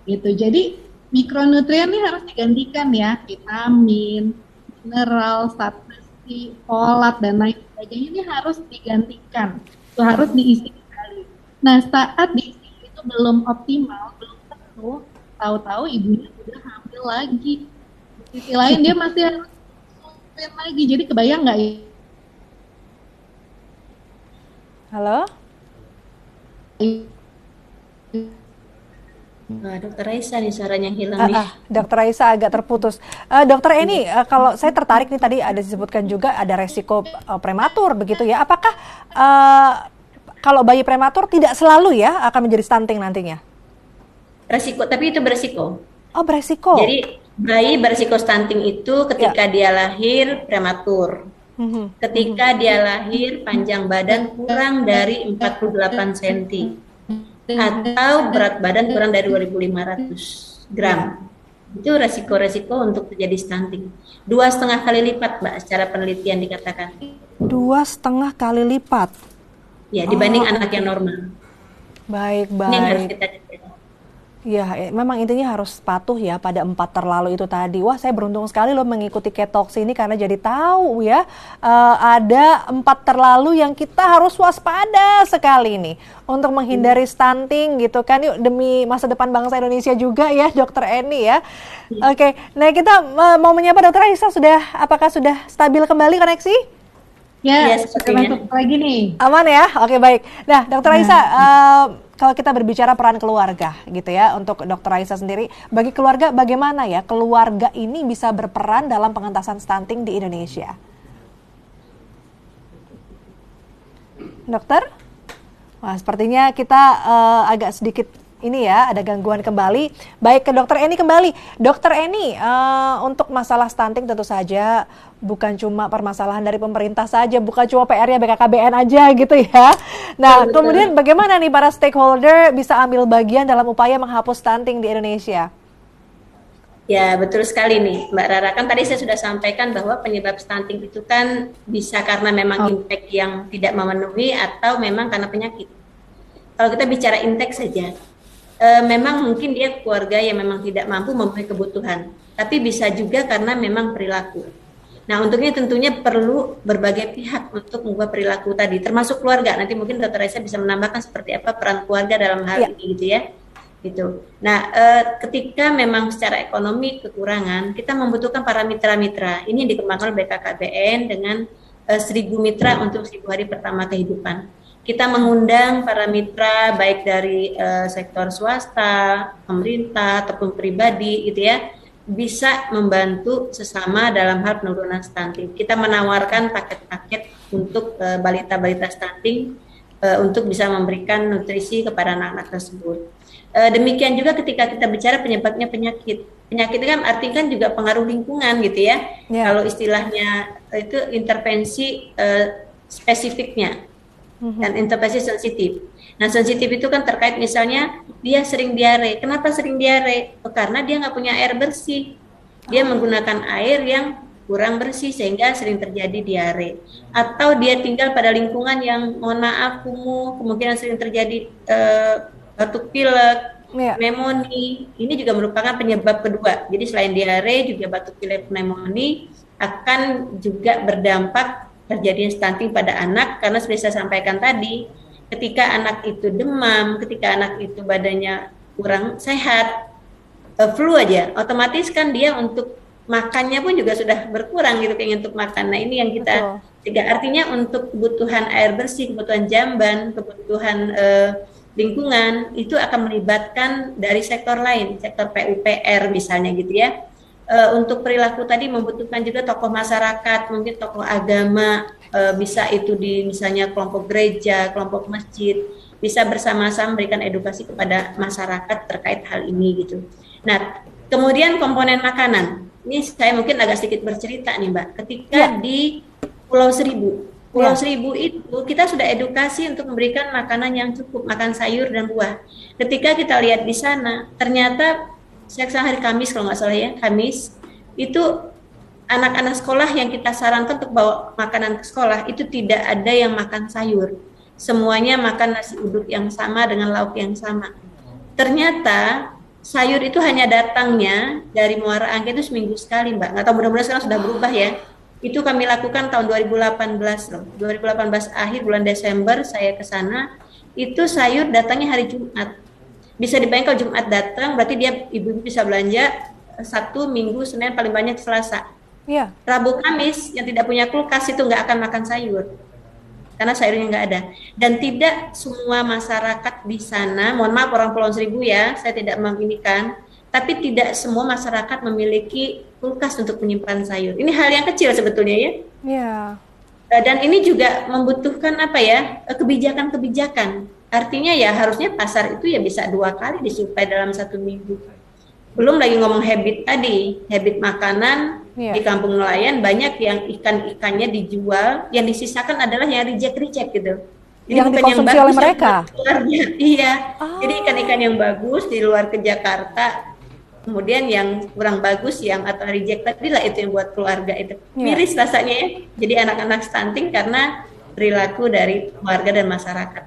Gitu. Jadi mikronutrien ini harus digantikan ya, vitamin, mineral, zat besi, folat dan lain sebagainya ini harus digantikan. Itu harus diisi kembali. Nah, saat diisi itu belum optimal, belum penuh, tahu-tahu ibunya sudah hamil lagi. Di sisi lain dia masih harus lagi, jadi kebayang nggak ya? Halo? Wah, Dokter Raisa nih suaranya hilang nih. Dokter Raisa agak terputus. Dokter Eni, kalau saya tertarik nih tadi ada disebutkan juga ada resiko prematur begitu ya. Apakah kalau bayi prematur tidak selalu ya akan menjadi stunting nantinya? Resiko, tapi itu beresiko. Oh, beresiko. Jadi bayi beresiko stunting itu ketika dia lahir prematur. Ketika dia lahir panjang badan kurang dari 48 cm atau berat badan kurang dari 2.500 gram. Itu resiko-resiko untuk terjadi stunting. 2,5 kali lipat, Mbak, secara penelitian dikatakan. 2,5 kali lipat. Ya, dibanding anak yang normal. Baik, Ini yang harus baik. kita cek. Ya, memang intinya harus patuh ya pada 4 terlalu itu tadi. Wah, saya beruntung sekali loh mengikuti Ketox ini karena jadi tahu ya ada 4 terlalu yang kita harus waspada sekali nih untuk menghindari stunting gitu kan. Yuk demi masa depan bangsa Indonesia juga ya, Dokter Eni ya. Oke, nah kita mau menyapa Dokter Raisa, apakah sudah stabil kembali koneksi? Ya, sepertinya. masuk lagi nih. Aman ya? Oke, baik. Nah, Dokter Raisa, kalau kita berbicara peran keluarga gitu ya, untuk Dokter Raisa sendiri, bagi keluarga bagaimana ya keluarga ini bisa berperan dalam pengentasan stunting di Indonesia? Dokter? Wah, sepertinya kita agak sedikit ini ya, ada gangguan kembali. Baik, ke Dokter Eni kembali. Dokter Eni, untuk masalah stunting tentu saja bukan cuma permasalahan dari pemerintah saja, bukan cuma PR-nya BKKBN aja gitu ya. Nah, kemudian bagaimana nih para stakeholder bisa ambil bagian dalam upaya menghapus stunting di Indonesia? Ya, betul sekali nih, Mbak Rara. Kan tadi saya sudah sampaikan bahwa penyebab stunting itu kan bisa karena memang intake yang tidak memenuhi atau memang karena penyakit. Kalau kita bicara intake saja, memang mungkin dia keluarga yang memang tidak mampu memenuhi kebutuhan, tapi bisa juga karena memang perilaku. Nah, untuknya tentunya perlu berbagai pihak untuk mengubah perilaku tadi, termasuk keluarga. Nanti mungkin Dr. Raisa bisa menambahkan seperti apa peran keluarga dalam hal ini gitu ya. gitu. Nah, ketika memang secara ekonomi kekurangan, kita membutuhkan para mitra-mitra. Ini yang dikembangkan oleh BKKBN dengan 1.000 mitra untuk 1.000 hari pertama kehidupan. Kita mengundang para mitra baik dari sektor swasta, pemerintah ataupun pribadi, gitu ya, bisa membantu sesama dalam hal penurunan stunting. Kita menawarkan paket-paket untuk balita-balita stunting untuk bisa memberikan nutrisi kepada anak-anak tersebut. Demikian juga ketika kita bicara penyebabnya penyakit itu kan artinya kan juga pengaruh lingkungan gitu ya. Kalau istilahnya itu intervensi spesifiknya dan intervensi sensitif. Nah, sensitif itu kan terkait misalnya dia sering diare. Kenapa sering diare? Karena dia nggak punya air bersih. Dia menggunakan air yang kurang bersih sehingga sering terjadi diare. Atau dia tinggal pada lingkungan yang mohon maaf kumuh, kemungkinan sering terjadi batuk pilek, pneumonia. Ini juga merupakan penyebab kedua. Jadi selain diare juga batuk pilek, pneumonia akan juga berdampak terjadinya stunting pada anak karena seperti saya sampaikan tadi, ketika anak itu demam, ketika anak itu badannya kurang sehat, flu aja, otomatis kan dia untuk makannya pun juga sudah berkurang gitu kayak untuk makan. Nah, ini yang kita cegah. Artinya untuk kebutuhan air bersih, kebutuhan jamban, kebutuhan lingkungan itu akan melibatkan dari sektor lain, sektor PUPR misalnya gitu ya. Untuk perilaku tadi membutuhkan juga tokoh masyarakat, mungkin tokoh agama, bisa itu di misalnya kelompok gereja, kelompok masjid, bisa bersama-sama memberikan edukasi kepada masyarakat terkait hal ini gitu. Nah, kemudian komponen makanan. Ini saya mungkin agak sedikit bercerita nih Mbak. Ketika di Pulau Seribu itu kita sudah edukasi untuk memberikan makanan yang cukup, makan sayur dan buah. Ketika kita lihat di sana, ternyata hari Kamis kalau nggak salah ya, Kamis itu anak-anak sekolah yang kita sarankan untuk bawa makanan ke sekolah itu tidak ada yang makan sayur. Semuanya makan nasi uduk yang sama dengan lauk yang sama. Ternyata sayur itu hanya datangnya dari Muara Angke itu seminggu sekali Mbak. Nggak tahu mudah-mudahan sekarang sudah berubah ya. Itu kami lakukan tahun 2018 loh. 2018 akhir bulan Desember saya ke sana, itu sayur datangnya hari Jumat. Bisa dibayangkan kalau Jumat datang berarti dia ibu-ibu bisa belanja Sabtu, Minggu, Senin paling banyak Selasa. Iya. Rabu, Kamis yang tidak punya kulkas itu nggak akan makan sayur. Karena sayurnya nggak ada. Dan tidak semua masyarakat di sana, mohon maaf orang Pulau Seribu ya, saya tidak menginikan, tapi tidak semua masyarakat memiliki kulkas untuk menyimpan sayur. Ini hal yang kecil sebetulnya ya. Iya. Dan ini juga membutuhkan apa ya, kebijakan-kebijakan. Artinya ya harusnya pasar itu ya bisa 2 kali disuplai dalam 1 minggu. Belum lagi ngomong habit tadi, habit makanan di kampung nelayan banyak yang ikan-ikannya dijual, yang disisakan adalah yang reject gitu. Jadi yang dikonsumsi oleh mereka. Iya. Jadi ikan-ikan yang bagus di luar ke Jakarta, kemudian yang kurang bagus yang atau reject tadi lah itu yang buat keluarga itu. Miris rasanya ya. Jadi anak-anak stunting karena perilaku dari keluarga dan masyarakat.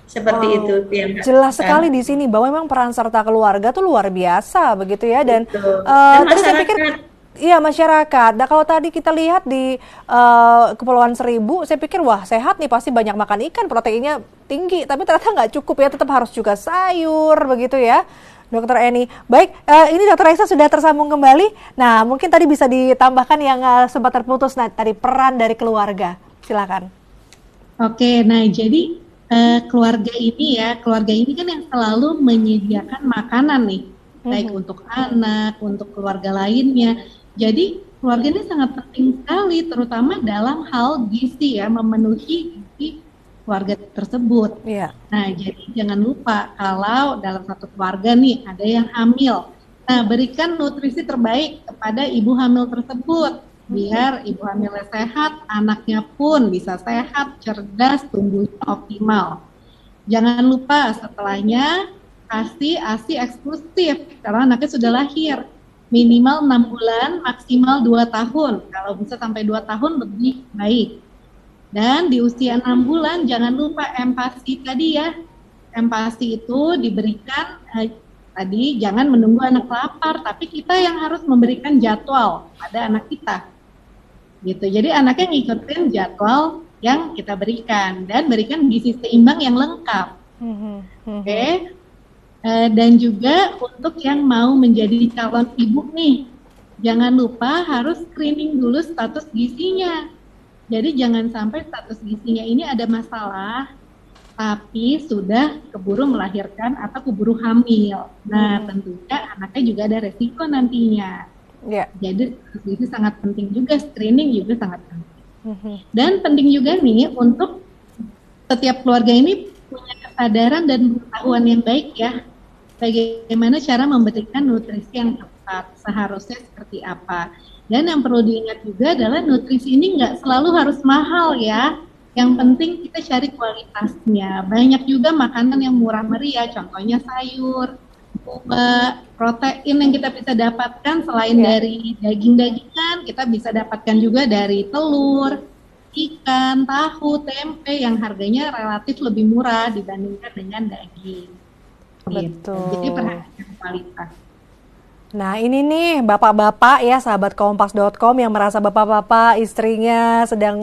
Seperti itu yang jelas sekali di sini bahwa memang peran serta keluarga tuh luar biasa begitu ya dan terus saya pikir iya masyarakat. Nah kalau tadi kita lihat di Kepulauan Seribu, saya pikir wah sehat nih pasti banyak makan ikan, proteinnya tinggi, tapi ternyata nggak cukup ya, tetap harus juga sayur begitu ya. Dokter Eni, baik, ini Dokter Raisa sudah tersambung kembali. Nah, mungkin tadi bisa ditambahkan yang sempat terputus tadi peran dari keluarga. Silakan. Oke, nah jadi keluarga ini kan yang selalu menyediakan makanan nih, baik untuk anak, untuk keluarga lainnya. Jadi keluarga ini sangat penting sekali, terutama dalam hal gizi ya, memenuhi gizi keluarga tersebut. Nah, jadi jangan lupa kalau dalam satu keluarga nih ada yang hamil. Nah, berikan nutrisi terbaik kepada ibu hamil tersebut biar ibu hamilnya sehat, anaknya pun bisa sehat, cerdas, tumbuhnya optimal. Jangan lupa setelahnya kasih ASI eksklusif karena anaknya sudah lahir. Minimal 6 bulan, maksimal 2 tahun. Kalau bisa sampai 2 tahun lebih baik. Dan di usia 6 bulan jangan lupa empati tadi ya. Empati itu diberikan tadi jangan menunggu anak lapar, tapi kita yang harus memberikan jadwal pada anak kita. Gitu. Jadi anaknya ngikutin jadwal yang kita berikan dan berikan gizi seimbang yang lengkap. Oke. Dan juga untuk yang mau menjadi calon ibu nih, jangan lupa harus screening dulu status gizinya. Jadi jangan sampai status gizinya ini ada masalah, tapi sudah keburu melahirkan atau keburu hamil. Nah, tentunya anaknya juga ada resiko nantinya. Jadi status gizi sangat penting juga, screening juga sangat penting. Dan penting juga nih untuk setiap keluarga ini punya kesadaran dan pengetahuan yang baik ya, bagaimana cara memberikan nutrisi yang tepat, seharusnya seperti apa. Dan yang perlu diingat juga adalah nutrisi ini nggak selalu harus mahal ya, yang penting kita cari kualitasnya. Banyak juga makanan yang murah meriah, contohnya sayur, buah, protein yang kita bisa dapatkan selain dari daging-dagingan, kita bisa dapatkan juga dari telur, ikan, tahu, tempe yang harganya relatif lebih murah dibandingkan dengan daging. Betul. Jadi perhatikan kualitas. Nah ini nih bapak-bapak ya sahabat kompas.com yang merasa bapak-bapak istrinya sedang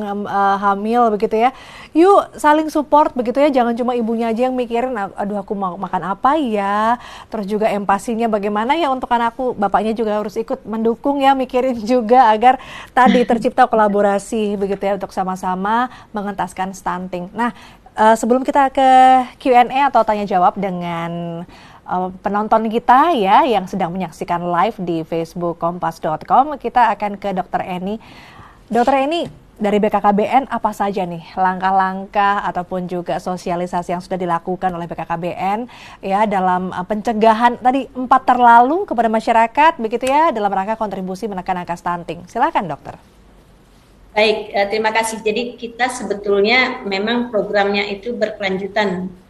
hamil begitu ya. Yuk saling support begitu ya, jangan cuma ibunya aja yang mikirin aduh aku mau makan apa ya. Terus juga empatinya bagaimana ya untuk anakku, bapaknya juga harus ikut mendukung ya, mikirin juga agar tadi tercipta kolaborasi begitu ya untuk sama-sama mengentaskan stunting. Nah sebelum kita ke Q&A atau tanya jawab dengan penonton kita ya yang sedang menyaksikan live di Facebook kompas.com, kita akan ke Dr. Eni. Dr. Eni, dari BKKBN apa saja nih langkah-langkah ataupun juga sosialisasi yang sudah dilakukan oleh BKKBN ya dalam pencegahan tadi 4 terlalu kepada masyarakat begitu ya dalam rangka kontribusi menekan angka stunting. Silakan dokter. Baik, terima kasih. Jadi kita sebetulnya memang programnya itu berkelanjutan.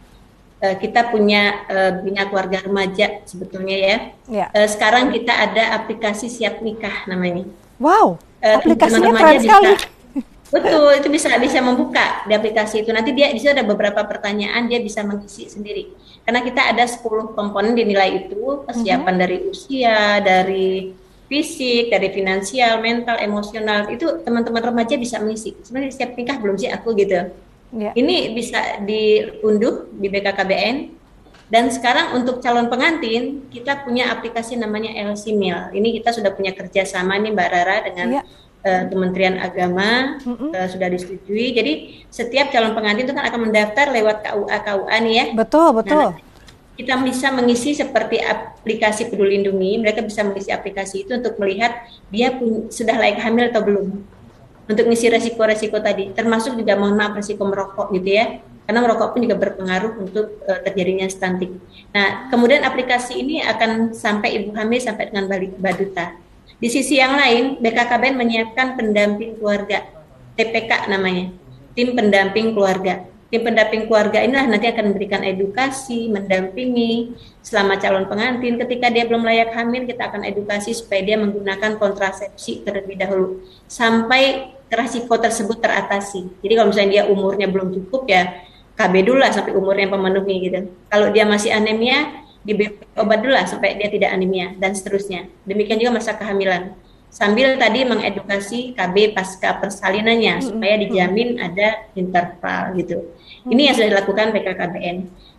Kita punya Bina Keluarga Remaja sebetulnya ya. Sekarang kita ada aplikasi Siap Nikah namanya. Wow, aplikasinya keren sekali. Betul, itu bisa membuka di aplikasi itu. Nanti dia di situ ada beberapa pertanyaan, dia bisa mengisi sendiri. Karena kita ada 10 komponen dinilai itu, persiapan dari usia, dari fisik, dari finansial, mental, emosional. Itu teman-teman remaja bisa mengisi. Sebenarnya siap nikah belum sih aku gitu. Ini bisa diunduh di BKKBN. Dan sekarang untuk calon pengantin kita punya aplikasi namanya LC-Mil. Ini kita sudah punya kerjasama nih Mbak Rara dengan Kementerian Agama, sudah disetujui. Jadi setiap calon pengantin itu kan akan mendaftar lewat KUA nih ya. Betul. Nah, kita bisa mengisi seperti aplikasi Peduli Lindungi. Mereka bisa mengisi aplikasi itu untuk melihat dia sudah layak hamil atau belum. Untuk mengisi resiko-resiko tadi, termasuk juga mohon maaf resiko merokok gitu ya, karena merokok pun juga berpengaruh untuk terjadinya stunting. Nah, kemudian aplikasi ini akan sampai ibu hamil sampai dengan balita. Di sisi yang lain, BKKBN menyiapkan pendamping keluarga, TPK namanya, tim pendamping keluarga. Tim pendamping keluarga inilah nanti akan memberikan edukasi, mendampingi selama calon pengantin. Ketika dia belum layak hamil, kita akan edukasi supaya dia menggunakan kontrasepsi terlebih dahulu sampai resiko tersebut teratasi. Jadi kalau misalnya dia umurnya belum cukup ya KB dulu lah sampai umurnya memenuhi gitu. Kalau dia masih anemia, diberi obat dulu lah sampai dia tidak anemia dan seterusnya. Demikian juga masa kehamilan. Sambil tadi mengedukasi KB pasca persalinannya supaya dijamin ada interval gitu. Ini yang sudah dilakukan BKKBN.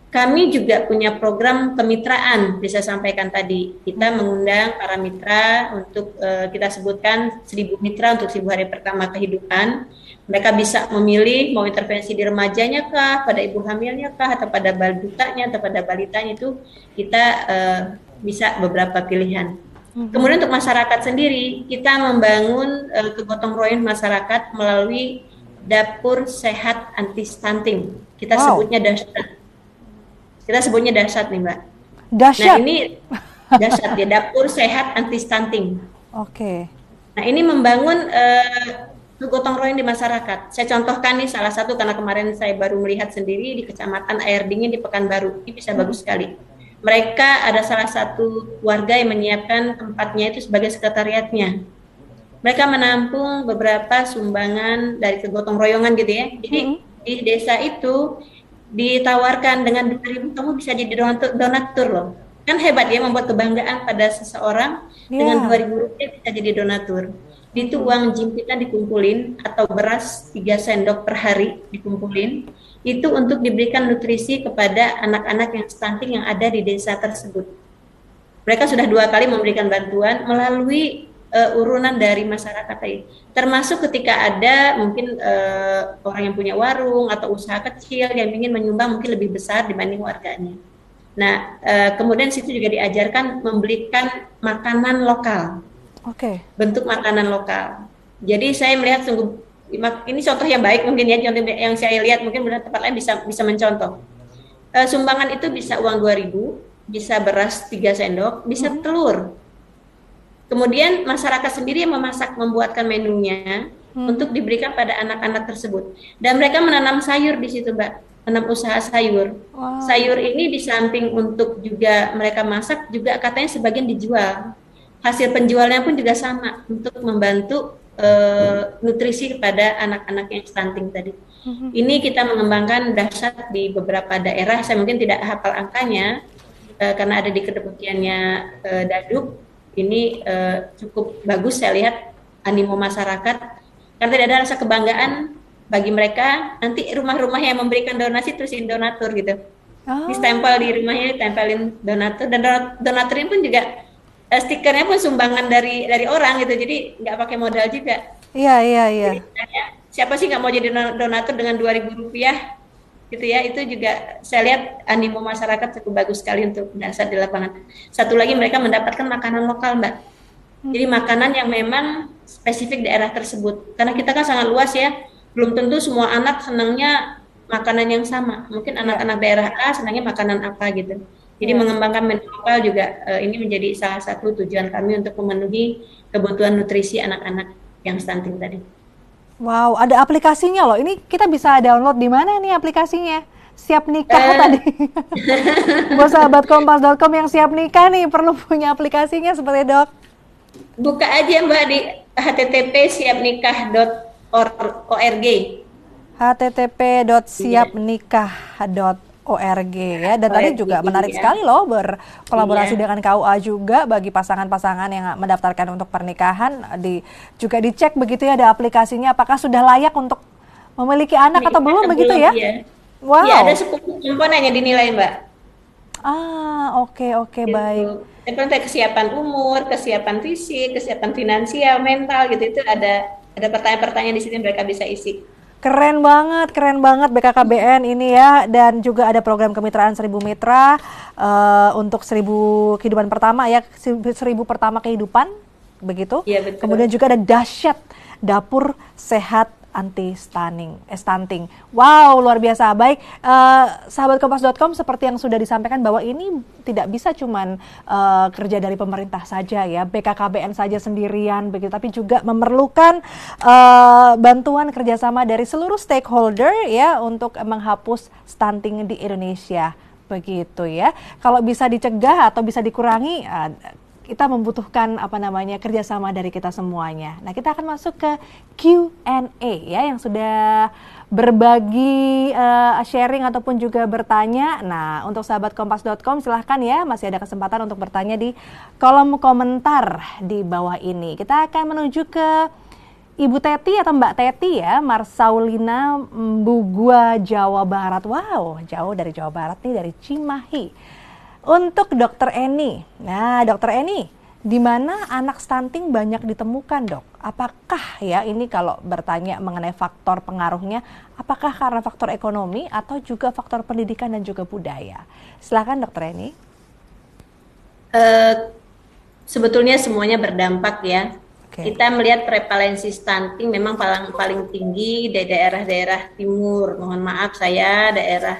Kami juga punya program kemitraan, bisa sampaikan tadi. Kita mengundang para mitra untuk kita sebutkan 1000 mitra untuk 1000 hari pertama kehidupan. Mereka bisa memilih mau intervensi di remajanya kah, pada ibu hamilnya kah, atau pada balitanya, atau pada balitanya itu kita bisa beberapa pilihan. Kemudian untuk masyarakat sendiri, kita membangun kegotong royong masyarakat melalui dapur sehat anti stunting. Kita sebutnya dahsyat. Kita sebutnya dahsyat nih Mbak. Dahsyat. Nah ini dahsyat ya, dapur sehat anti stunting. Oke. Nah ini membangun kegotong royong di masyarakat. Saya contohkan nih salah satu karena kemarin saya baru melihat sendiri di Kecamatan Air Dingin di Pekanbaru. Ini bisa bagus sekali. Mereka ada salah satu warga yang menyiapkan tempatnya itu sebagai sekretariatnya. Mereka menampung beberapa sumbangan dari kegotong royongan gitu ya. Jadi di desa itu ditawarkan dengan 2.000 kamu bisa jadi donatur loh. Kan hebat ya, membuat kebanggaan pada seseorang dengan 2.000 rupiah bisa jadi donatur. itu uang jimpitan dikumpulin atau beras 3 sendok per hari dikumpulin, itu untuk diberikan nutrisi kepada anak-anak yang stunting yang ada di desa tersebut. Mereka sudah 2 kali memberikan bantuan melalui urunan dari masyarakat tadi. Termasuk ketika ada mungkin orang yang punya warung atau usaha kecil yang ingin menyumbang mungkin lebih besar dibanding warganya. Nah, kemudian situ juga diajarkan membelikan makanan lokal. Bentuk makanan lokal. Jadi saya melihat sungguh ini contoh yang baik mungkin ya, contoh yang saya lihat mungkin benar tempat lain bisa mencontoh. Sumbangan itu bisa uang 2.000, bisa beras 3 sendok, bisa telur. Kemudian masyarakat sendiri yang membuatkan menunya untuk diberikan pada anak-anak tersebut. Dan mereka menanam sayur di situ, Mbak. Menanam usaha sayur. Sayur ini di samping untuk juga mereka masak, juga katanya sebagian dijual. Hasil penjualnya pun juga sama untuk membantu nutrisi kepada anak-anak yang stunting tadi. Ini kita mengembangkan dahsyat di beberapa daerah. Saya mungkin tidak hafal angkanya karena ada di kedeputiannya Daduk. Ini cukup bagus saya lihat animo masyarakat karena tidak ada rasa kebanggaan bagi mereka. Nanti rumah-rumah yang memberikan donasi terusin donatur gitu. Ditempel di rumahnya, ditempelin donatur, dan donatur ini pun juga stikernya pun sumbangan dari orang gitu, jadi nggak pakai modal juga. Iya. Jadi, siapa sih nggak mau jadi donatur dengan Rp2.000 gitu ya? Itu juga saya lihat animo masyarakat cukup bagus sekali untuk dasar di lapangan. Satu lagi mereka mendapatkan makanan lokal, Mbak. Jadi makanan yang memang spesifik daerah tersebut. Karena kita kan sangat luas ya, belum tentu semua anak senangnya makanan yang sama. Mungkin anak-anak daerah A senangnya makanan apa gitu. Jadi mengembangkan menu lokal juga ini menjadi salah satu tujuan kami untuk memenuhi kebutuhan nutrisi anak-anak yang stunting tadi. Wow, ada aplikasinya loh. Ini kita bisa download di mana nih aplikasinya? Siap nikah tadi. Buat sahabat kompas.com yang siap nikah nih perlu punya aplikasinya seperti Dok. Buka aja Mbak di http://siapnikah.org. http://siapnikah.org ya. Dan tadi juga menarik sekali loh berkolaborasi dengan KUA juga bagi pasangan-pasangan yang mendaftarkan untuk pernikahan, juga dicek begitu ya, ada aplikasinya apakah sudah layak untuk memiliki anak atau belum begitu ya? Wow. Ya, ada 10 komponen yang dinilai, Mbak. Oke, gitu. Baik. Seperti kesiapan umur, kesiapan fisik, kesiapan finansial, mental gitu, itu ada pertanyaan-pertanyaan di sini mereka bisa isi. Keren banget BKKBN ini ya, dan juga ada program kemitraan 1000 mitra untuk 1000 kehidupan pertama ya, 1000 pertama kehidupan begitu. Iya, betul. Kemudian juga ada dahsyat dapur sehat anti stunting. Wow, luar biasa. Baik, sahabat kompas.com, seperti yang sudah disampaikan bahwa ini tidak bisa cuman kerja dari pemerintah saja ya, BKKBN saja sendirian begitu, tapi juga memerlukan bantuan kerjasama dari seluruh stakeholder ya untuk menghapus stunting di Indonesia begitu ya. Kalau bisa dicegah atau bisa dikurangi, kita membutuhkan kerjasama dari kita semuanya. Nah, kita akan masuk ke Q&A ya, yang sudah berbagi sharing ataupun juga bertanya. Nah, untuk sahabat kompas.com silahkan ya, masih ada kesempatan untuk bertanya di kolom komentar di bawah ini. Kita akan menuju ke Ibu Teti atau Mbak Teti ya, Marsaulina Mbugua, Jawa Barat. Wow, jauh dari Jawa Barat nih, dari Cimahi. Untuk Dokter Eni, nah Dokter Eni, di mana anak stunting banyak ditemukan Dok? Apakah ya ini kalau bertanya mengenai faktor pengaruhnya, apakah karena faktor ekonomi atau juga faktor pendidikan dan juga budaya? Silakan Dokter Eni. Sebetulnya semuanya berdampak ya. Kita melihat prevalensi stunting memang paling tinggi di daerah-daerah timur. Mohon maaf saya daerah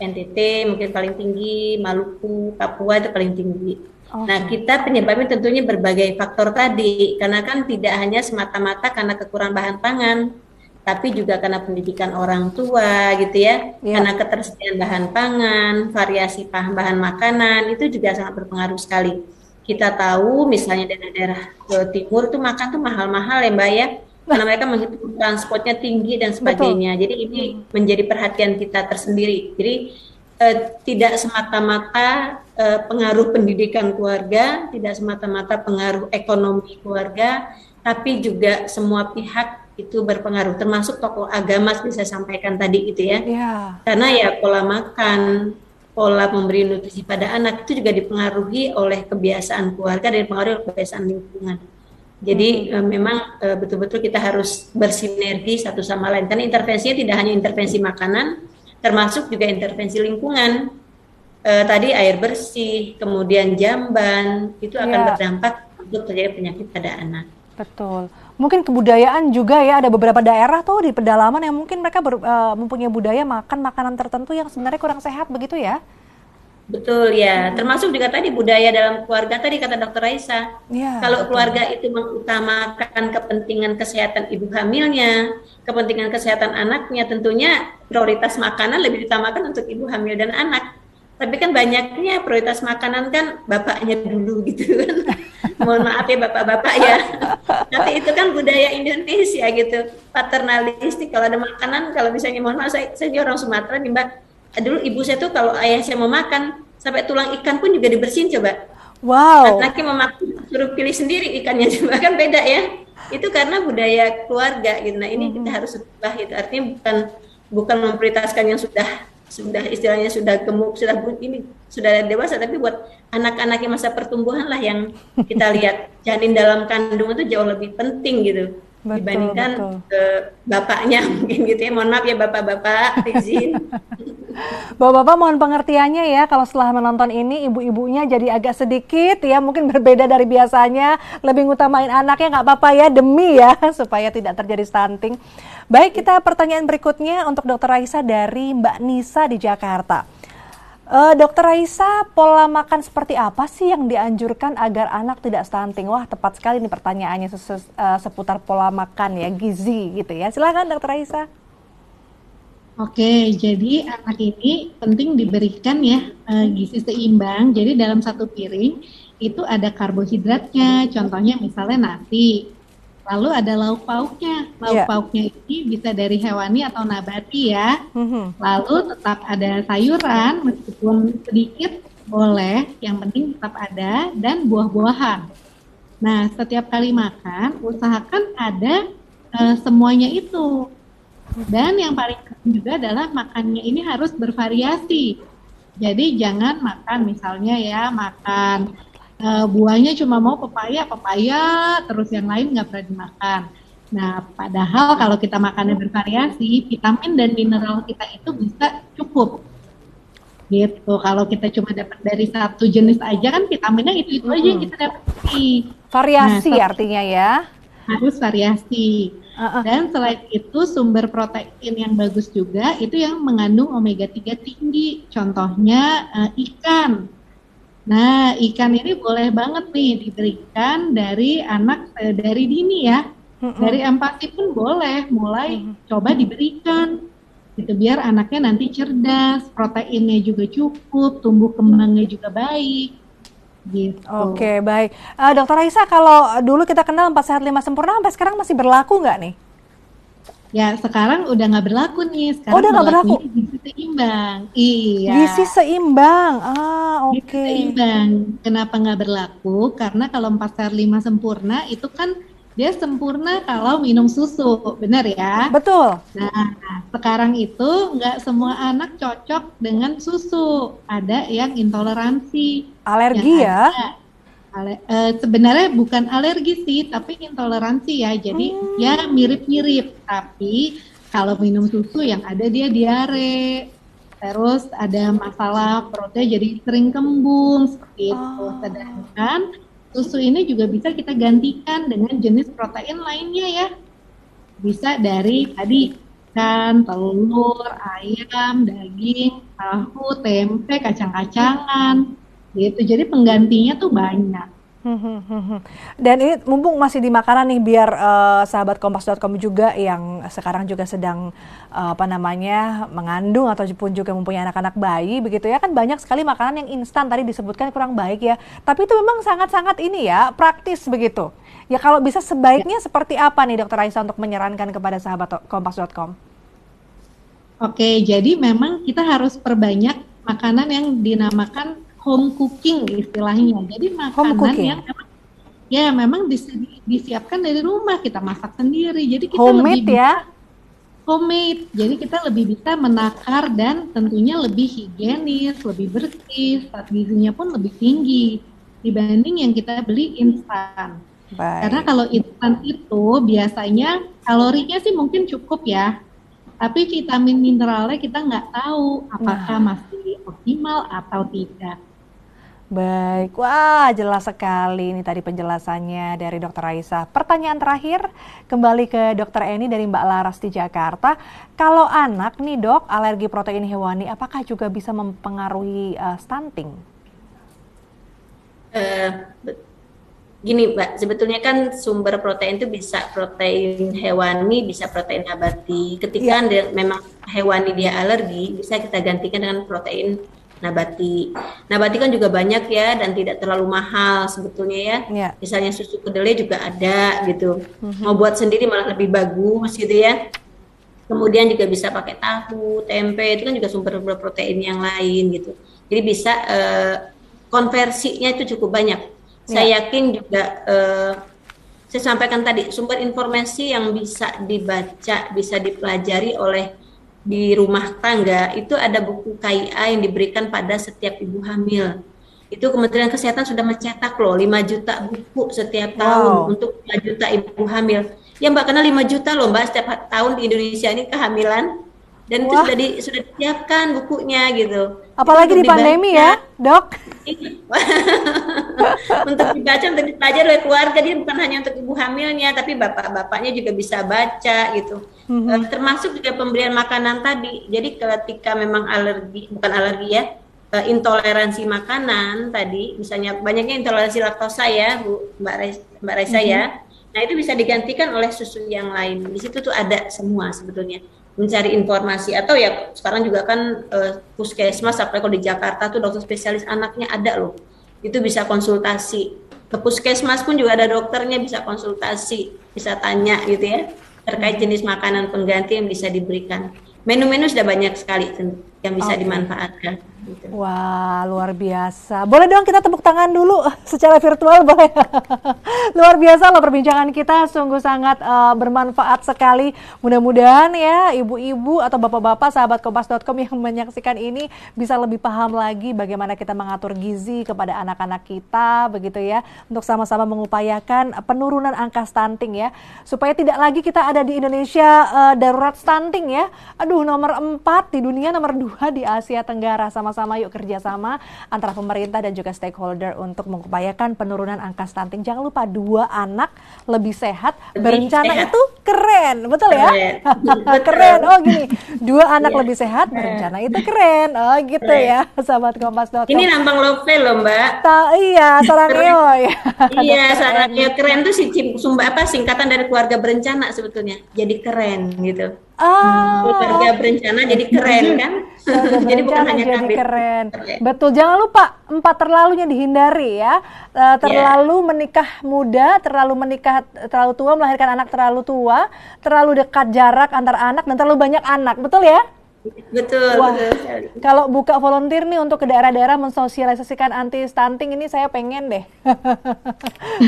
NTT mungkin paling tinggi, Maluku, Papua itu paling tinggi. Nah, kita penyebabnya tentunya berbagai faktor tadi, karena kan tidak hanya semata-mata karena kekurangan bahan pangan, tapi juga karena pendidikan orang tua gitu ya, karena ketersediaan bahan pangan, variasi bahan makanan, itu juga sangat berpengaruh sekali. Kita tahu misalnya daerah-daerah timur tuh makan tuh mahal-mahal ya Mbak ya, karena mereka menghitung transportnya tinggi dan sebagainya. Betul. Jadi ini menjadi perhatian kita tersendiri. Jadi tidak semata-mata pengaruh pendidikan keluarga, tidak semata-mata pengaruh ekonomi keluarga, tapi juga semua pihak itu berpengaruh, termasuk tokoh agama bisa sampaikan tadi gitu ya. Karena ya pola makan, pola memberi nutrisi pada anak itu juga dipengaruhi oleh kebiasaan keluarga dan dipengaruhi oleh kebiasaan lingkungan. Jadi memang betul-betul kita harus bersinergi satu sama lain. Karena intervensinya tidak hanya intervensi makanan, termasuk juga intervensi lingkungan. Tadi air bersih, kemudian jamban, itu akan berdampak untuk terjadi penyakit pada anak. Betul. Mungkin kebudayaan juga ya, ada beberapa daerah tuh di pedalaman yang mungkin mereka mempunyai budaya makan makanan tertentu yang sebenarnya kurang sehat begitu ya? Betul ya, termasuk juga tadi budaya dalam keluarga tadi kata Dr. Raisa. Kalau keluarga itu mengutamakan kepentingan kesehatan ibu hamilnya, kepentingan kesehatan anaknya, tentunya prioritas makanan lebih diutamakan untuk ibu hamil dan anak. Tapi kan banyaknya prioritas makanan kan bapaknya dulu gitu kan. Mohon maaf ya bapak-bapak ya. Tapi itu kan budaya Indonesia gitu. Paternalistik, kalau ada makanan, kalau misalnya mohon maaf saya orang Sumatera nih Mbak. Dulu ibu saya tuh kalau ayah saya mau makan, sampai tulang ikan pun juga dibersihin coba. Wow. Anaknya mau makan, suruh pilih sendiri ikannya coba, kan beda ya. Itu karena budaya keluarga gitu. Nah ini kita harus ubah gitu. Artinya bukan memprioritaskan yang sudah istilahnya sudah gemuk, sudah dewasa, tapi buat anak-anak yang masa pertumbuhan lah yang kita lihat janin dalam kandungan itu jauh lebih penting gitu dibandingkan bapaknya mungkin gitu ya. Mohon maaf ya bapak-bapak, izin. Bapak-bapak mohon pengertiannya ya, kalau setelah menonton ini ibu-ibunya jadi agak sedikit ya mungkin berbeda dari biasanya, lebih ngutamain anaknya, nggak apa-apa ya, demi ya supaya tidak terjadi stunting. Baik, kita pertanyaan berikutnya untuk Dr. Raisa dari Mbak Nisa di Jakarta. Dr. Raisa, pola makan seperti apa sih yang dianjurkan agar anak tidak stunting? Wah, tepat sekali nih pertanyaannya seputar pola makan ya, gizi gitu ya. Silakan Dr. Raisa. Oke, jadi anak ini penting diberikan ya gizi seimbang. Jadi dalam satu piring itu ada karbohidratnya, contohnya misalnya nasi. Lalu ada lauk pauknya. Lauk pauknya ini bisa dari hewani atau nabati ya. Lalu tetap ada sayuran, meskipun sedikit boleh, yang penting tetap ada, dan buah-buahan. Nah, setiap kali makan, usahakan ada semuanya itu. Dan yang paling penting juga adalah makannya ini harus bervariasi. Jadi jangan makan misalnya ya, makan buahnya cuma mau pepaya, terus yang lain nggak pernah dimakan. Nah, padahal kalau kita makannya bervariasi, vitamin dan mineral kita itu bisa cukup. Gitu. Kalau kita cuma dapat dari satu jenis aja kan vitaminnya itu aja yang kita dapat. Variasi artinya ya. Harus variasi. Dan selain itu sumber protein yang bagus juga itu yang mengandung omega 3 tinggi. Contohnya ikan. Nah, ikan ini boleh banget nih diberikan dari anak dari dini ya. Dari empati pun boleh mulai coba diberikan. Gitu biar anaknya nanti cerdas, proteinnya juga cukup, tumbuh kembangnya juga baik. Gitu. Oke, baik. Dr. Raisa, kalau dulu kita kenal 4 sehat 5 sempurna sampai sekarang masih berlaku nggak nih? Ya, sekarang udah nggak berlaku nih. Sekarang udah nggak berlaku? Gizi seimbang. Iya. Gizi seimbang. Oke. Gizi seimbang. Kenapa nggak berlaku? Karena kalau 4 sehat 5 sempurna itu kan dia sempurna kalau minum susu, benar ya? Betul. Nah, sekarang itu nggak semua anak cocok dengan susu. Ada yang intoleransi. Alergi ya? Sebenarnya bukan alergi sih, tapi intoleransi ya. Jadi ya mirip-mirip. Tapi kalau minum susu yang ada dia diare, terus ada masalah perutnya jadi sering kembung seperti itu. Sedangkan susu ini juga bisa kita gantikan dengan jenis protein lainnya ya. Bisa dari tadi ikan, telur, ayam, daging, tahu, tempe, kacang-kacangan. Gitu. Jadi penggantinya tuh banyak. Dan ini mumpung masih di makanan nih, biar sahabat kompas.com juga yang sekarang juga sedang mengandung ataupun juga mempunyai anak-anak bayi begitu ya, kan banyak sekali makanan yang instan tadi disebutkan kurang baik ya, tapi itu memang sangat-sangat ini ya praktis begitu ya. Kalau bisa sebaiknya seperti apa nih Dr. Raisa untuk menyarankan kepada sahabat kompas.com? Oke, jadi memang kita harus perbanyak makanan yang dinamakan home cooking istilahnya. Jadi makanan yang ya memang disiapkan dari rumah, kita masak sendiri. Jadi kita Homemade lebih ya? homemade. Jadi kita lebih bisa menakar dan tentunya lebih higienis, lebih bersih, stat gizinya pun lebih tinggi dibanding yang kita beli instan. Baik. Karena kalau instan itu biasanya kalorinya sih mungkin cukup ya, tapi vitamin mineralnya kita nggak tahu apakah masih optimal atau tidak. Baik, wah jelas sekali ini tadi penjelasannya dari Dr. Raisa. Pertanyaan terakhir kembali ke Dr. Eni dari Mbak Laras di Jakarta. Kalau anak nih dok, alergi protein hewani apakah juga bisa mempengaruhi stunting? Gini Mbak, sebetulnya kan sumber protein itu bisa protein hewani, bisa protein nabati. Ketika memang hewani dia alergi, bisa kita gantikan dengan protein nabati. Nabati kan juga banyak ya dan tidak terlalu mahal sebetulnya ya. Misalnya susu kedelai juga ada gitu. Mau buat sendiri malah lebih bagus gitu ya. Kemudian juga bisa pakai tahu, tempe, itu kan juga sumber protein yang lain gitu. Jadi bisa konversinya itu cukup banyak. Saya yakin juga saya sampaikan tadi sumber informasi yang bisa dibaca, bisa dipelajari oleh di rumah tangga itu ada buku KIA yang diberikan pada setiap ibu hamil. Itu Kementerian Kesehatan sudah mencetak loh 5 juta buku setiap tahun untuk 5 juta ibu hamil. Ya Mbak, karena 5 juta loh Mbak setiap tahun di Indonesia ini kehamilan. Dan itu sudah disiapkan bukunya gitu. Apalagi di pandemi ya, dok? Untuk dibaca, untuk dipelajari oleh keluarga, dia bukan hanya untuk ibu hamilnya, tapi bapak-bapaknya juga bisa baca gitu. Termasuk juga pemberian makanan tadi. Jadi ketika memang bukan alergi ya, intoleransi makanan tadi, misalnya banyaknya intoleransi laktosa ya, Mbak Raisa ya. Nah itu bisa digantikan oleh susu yang lain. Di situ tuh ada semua sebetulnya. Mencari informasi atau ya sekarang juga kan puskesmas, apalagi kalau di Jakarta tuh dokter spesialis anaknya ada loh, itu bisa konsultasi ke puskesmas pun juga ada dokternya, bisa konsultasi, bisa tanya gitu ya terkait jenis makanan pengganti yang bisa diberikan. Menu-menu sudah banyak sekali yang bisa dimanfaatkan gitu. Wah luar biasa, boleh dong kita tepuk tangan dulu secara virtual boleh? Luar biasa loh perbincangan kita, sungguh sangat bermanfaat sekali. Mudah-mudahan ya ibu-ibu atau bapak-bapak sahabat kompas.com yang menyaksikan ini bisa lebih paham lagi bagaimana kita mengatur gizi kepada anak-anak kita begitu ya, untuk sama-sama mengupayakan penurunan angka stunting ya, supaya tidak lagi kita ada di Indonesia darurat stunting ya. Aduh, nomor 4 di dunia, nomor 2 di Asia Tenggara. Sama-sama yuk kerjasama antara pemerintah dan juga stakeholder untuk mengupayakan penurunan angka stunting. Jangan lupa 2 anak lebih sehat, berencana itu keren, betul ya? Keren, oh gini, 2 anak lebih sehat, berencana itu keren, oh gitu ya, sahabat kompas.com. Ini lambang love loh Mbak. Iya, Sarangeo ya. Iya, Sarangeo keren tuh singkatan dari keluarga berencana sebetulnya, jadi keren gitu. Keluarga berencana jadi keren kan? Jadi bukan hanya jadi keren. Betul, jangan lupa 4 terlalunya dihindari ya. Terlalu menikah muda, terlalu tua, melahirkan anak terlalu tua, terlalu dekat jarak antar anak, dan terlalu banyak anak. Betul ya? Betul. Wah, kalau buka volunteer nih untuk ke daerah-daerah mensosialisasikan anti stunting ini saya pengen deh.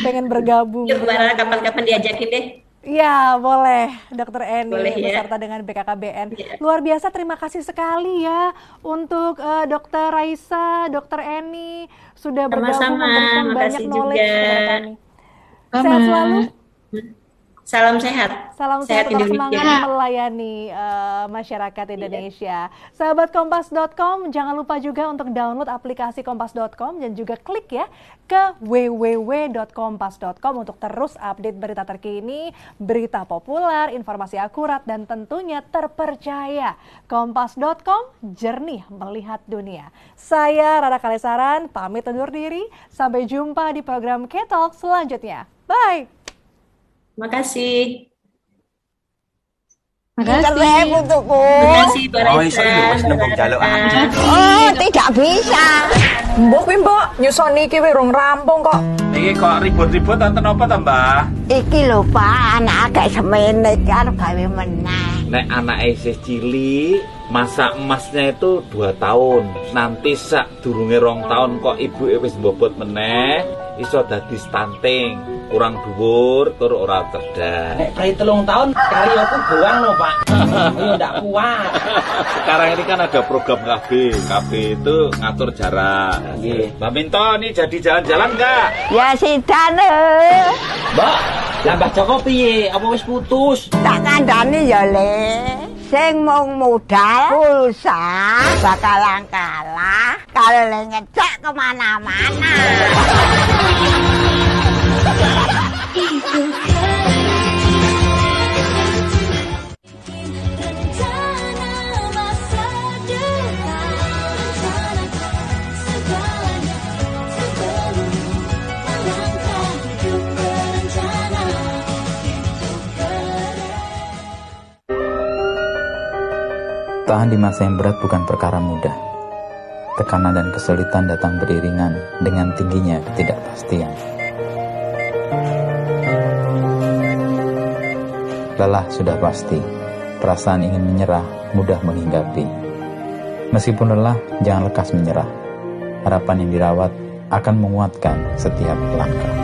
Pengen bergabung. Yuk, kapan-kapan diajakin deh. Ya boleh, Dr. Eni beserta ya. dengan BKKBN. Luar biasa, terima kasih sekali ya untuk Dr. Raisa, Dr. Eni sudah bergabung memberikan banyak knowledge kepada kami. Sehat selalu. Salam sehat. Salam sehat, tetap semangat melayani masyarakat Indonesia. Sahabat kompas.com, jangan lupa juga untuk download aplikasi kompas.com dan juga klik ya ke www.kompas.com untuk terus update berita terkini, berita populer, informasi akurat dan tentunya terpercaya. Kompas.com, jernih melihat dunia. Saya Rara Kalesaran, pamit undur diri. Sampai jumpa di program K-Talk selanjutnya. Bye. Makasih. Makasih untukku. Makasih Mbak Raisa. Oh, tidak bisa. Mbok nyusoni iki wis rong rampung kok. Iki kok ribut-ribut enten apa ta, Mbah? Iki lho, Pak, anak agak semene kan gawe meneh. Nek anake isih cilik, masa emasnya itu 2 tahun. Nanti sak durunge 2 tahun kok ibuke wis bobot meneh, iso dadi stunting. kurang dhuwur tur ora cerdas. Nek prei 3 tahun kali aku doang lho Pak. Yo ndak kuat. Sekarang ini kan ada program KB. KB itu ngatur jarak. Nggih. Mbak Minto ini jadi jalan-jalan nggak? Ya sidan. Mbak, lah Mbak Joko piye? Apa wis putus? Tak kandhani ya Le. Sing mung modal pulsa bakalan kalah kalau le ngecek kemana-mana. Tahan di masa yang berat bukan perkara mudah. Tekanan dan kesulitan datang beriringan dengan tingginya ketidakpastian. Lelah sudah pasti, perasaan ingin menyerah mudah menghinggapi. Meskipun lelah, jangan lekas menyerah. Harapan yang dirawat akan menguatkan setiap langkah.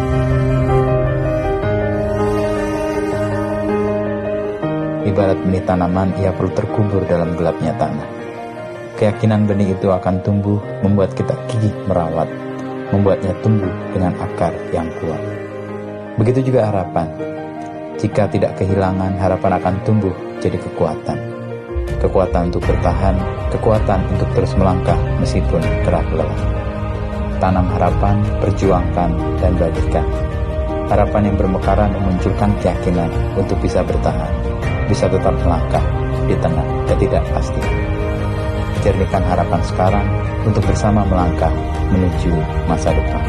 Ibarat benih tanaman, ia perlu terkubur dalam gelapnya tanah. Keyakinan benih itu akan tumbuh, membuat kita gigih merawat, membuatnya tumbuh dengan akar yang kuat. Begitu juga harapan. Jika tidak kehilangan, harapan akan tumbuh jadi kekuatan. Kekuatan untuk bertahan, kekuatan untuk terus melangkah meskipun kerap lelah. Tanam harapan, perjuangkan, dan bagikan. Harapan yang bermekaran memunculkan keyakinan untuk bisa bertahan, bisa tetap melangkah di tengah ketidakpastian. Jernihkan harapan sekarang untuk bersama melangkah menuju masa depan.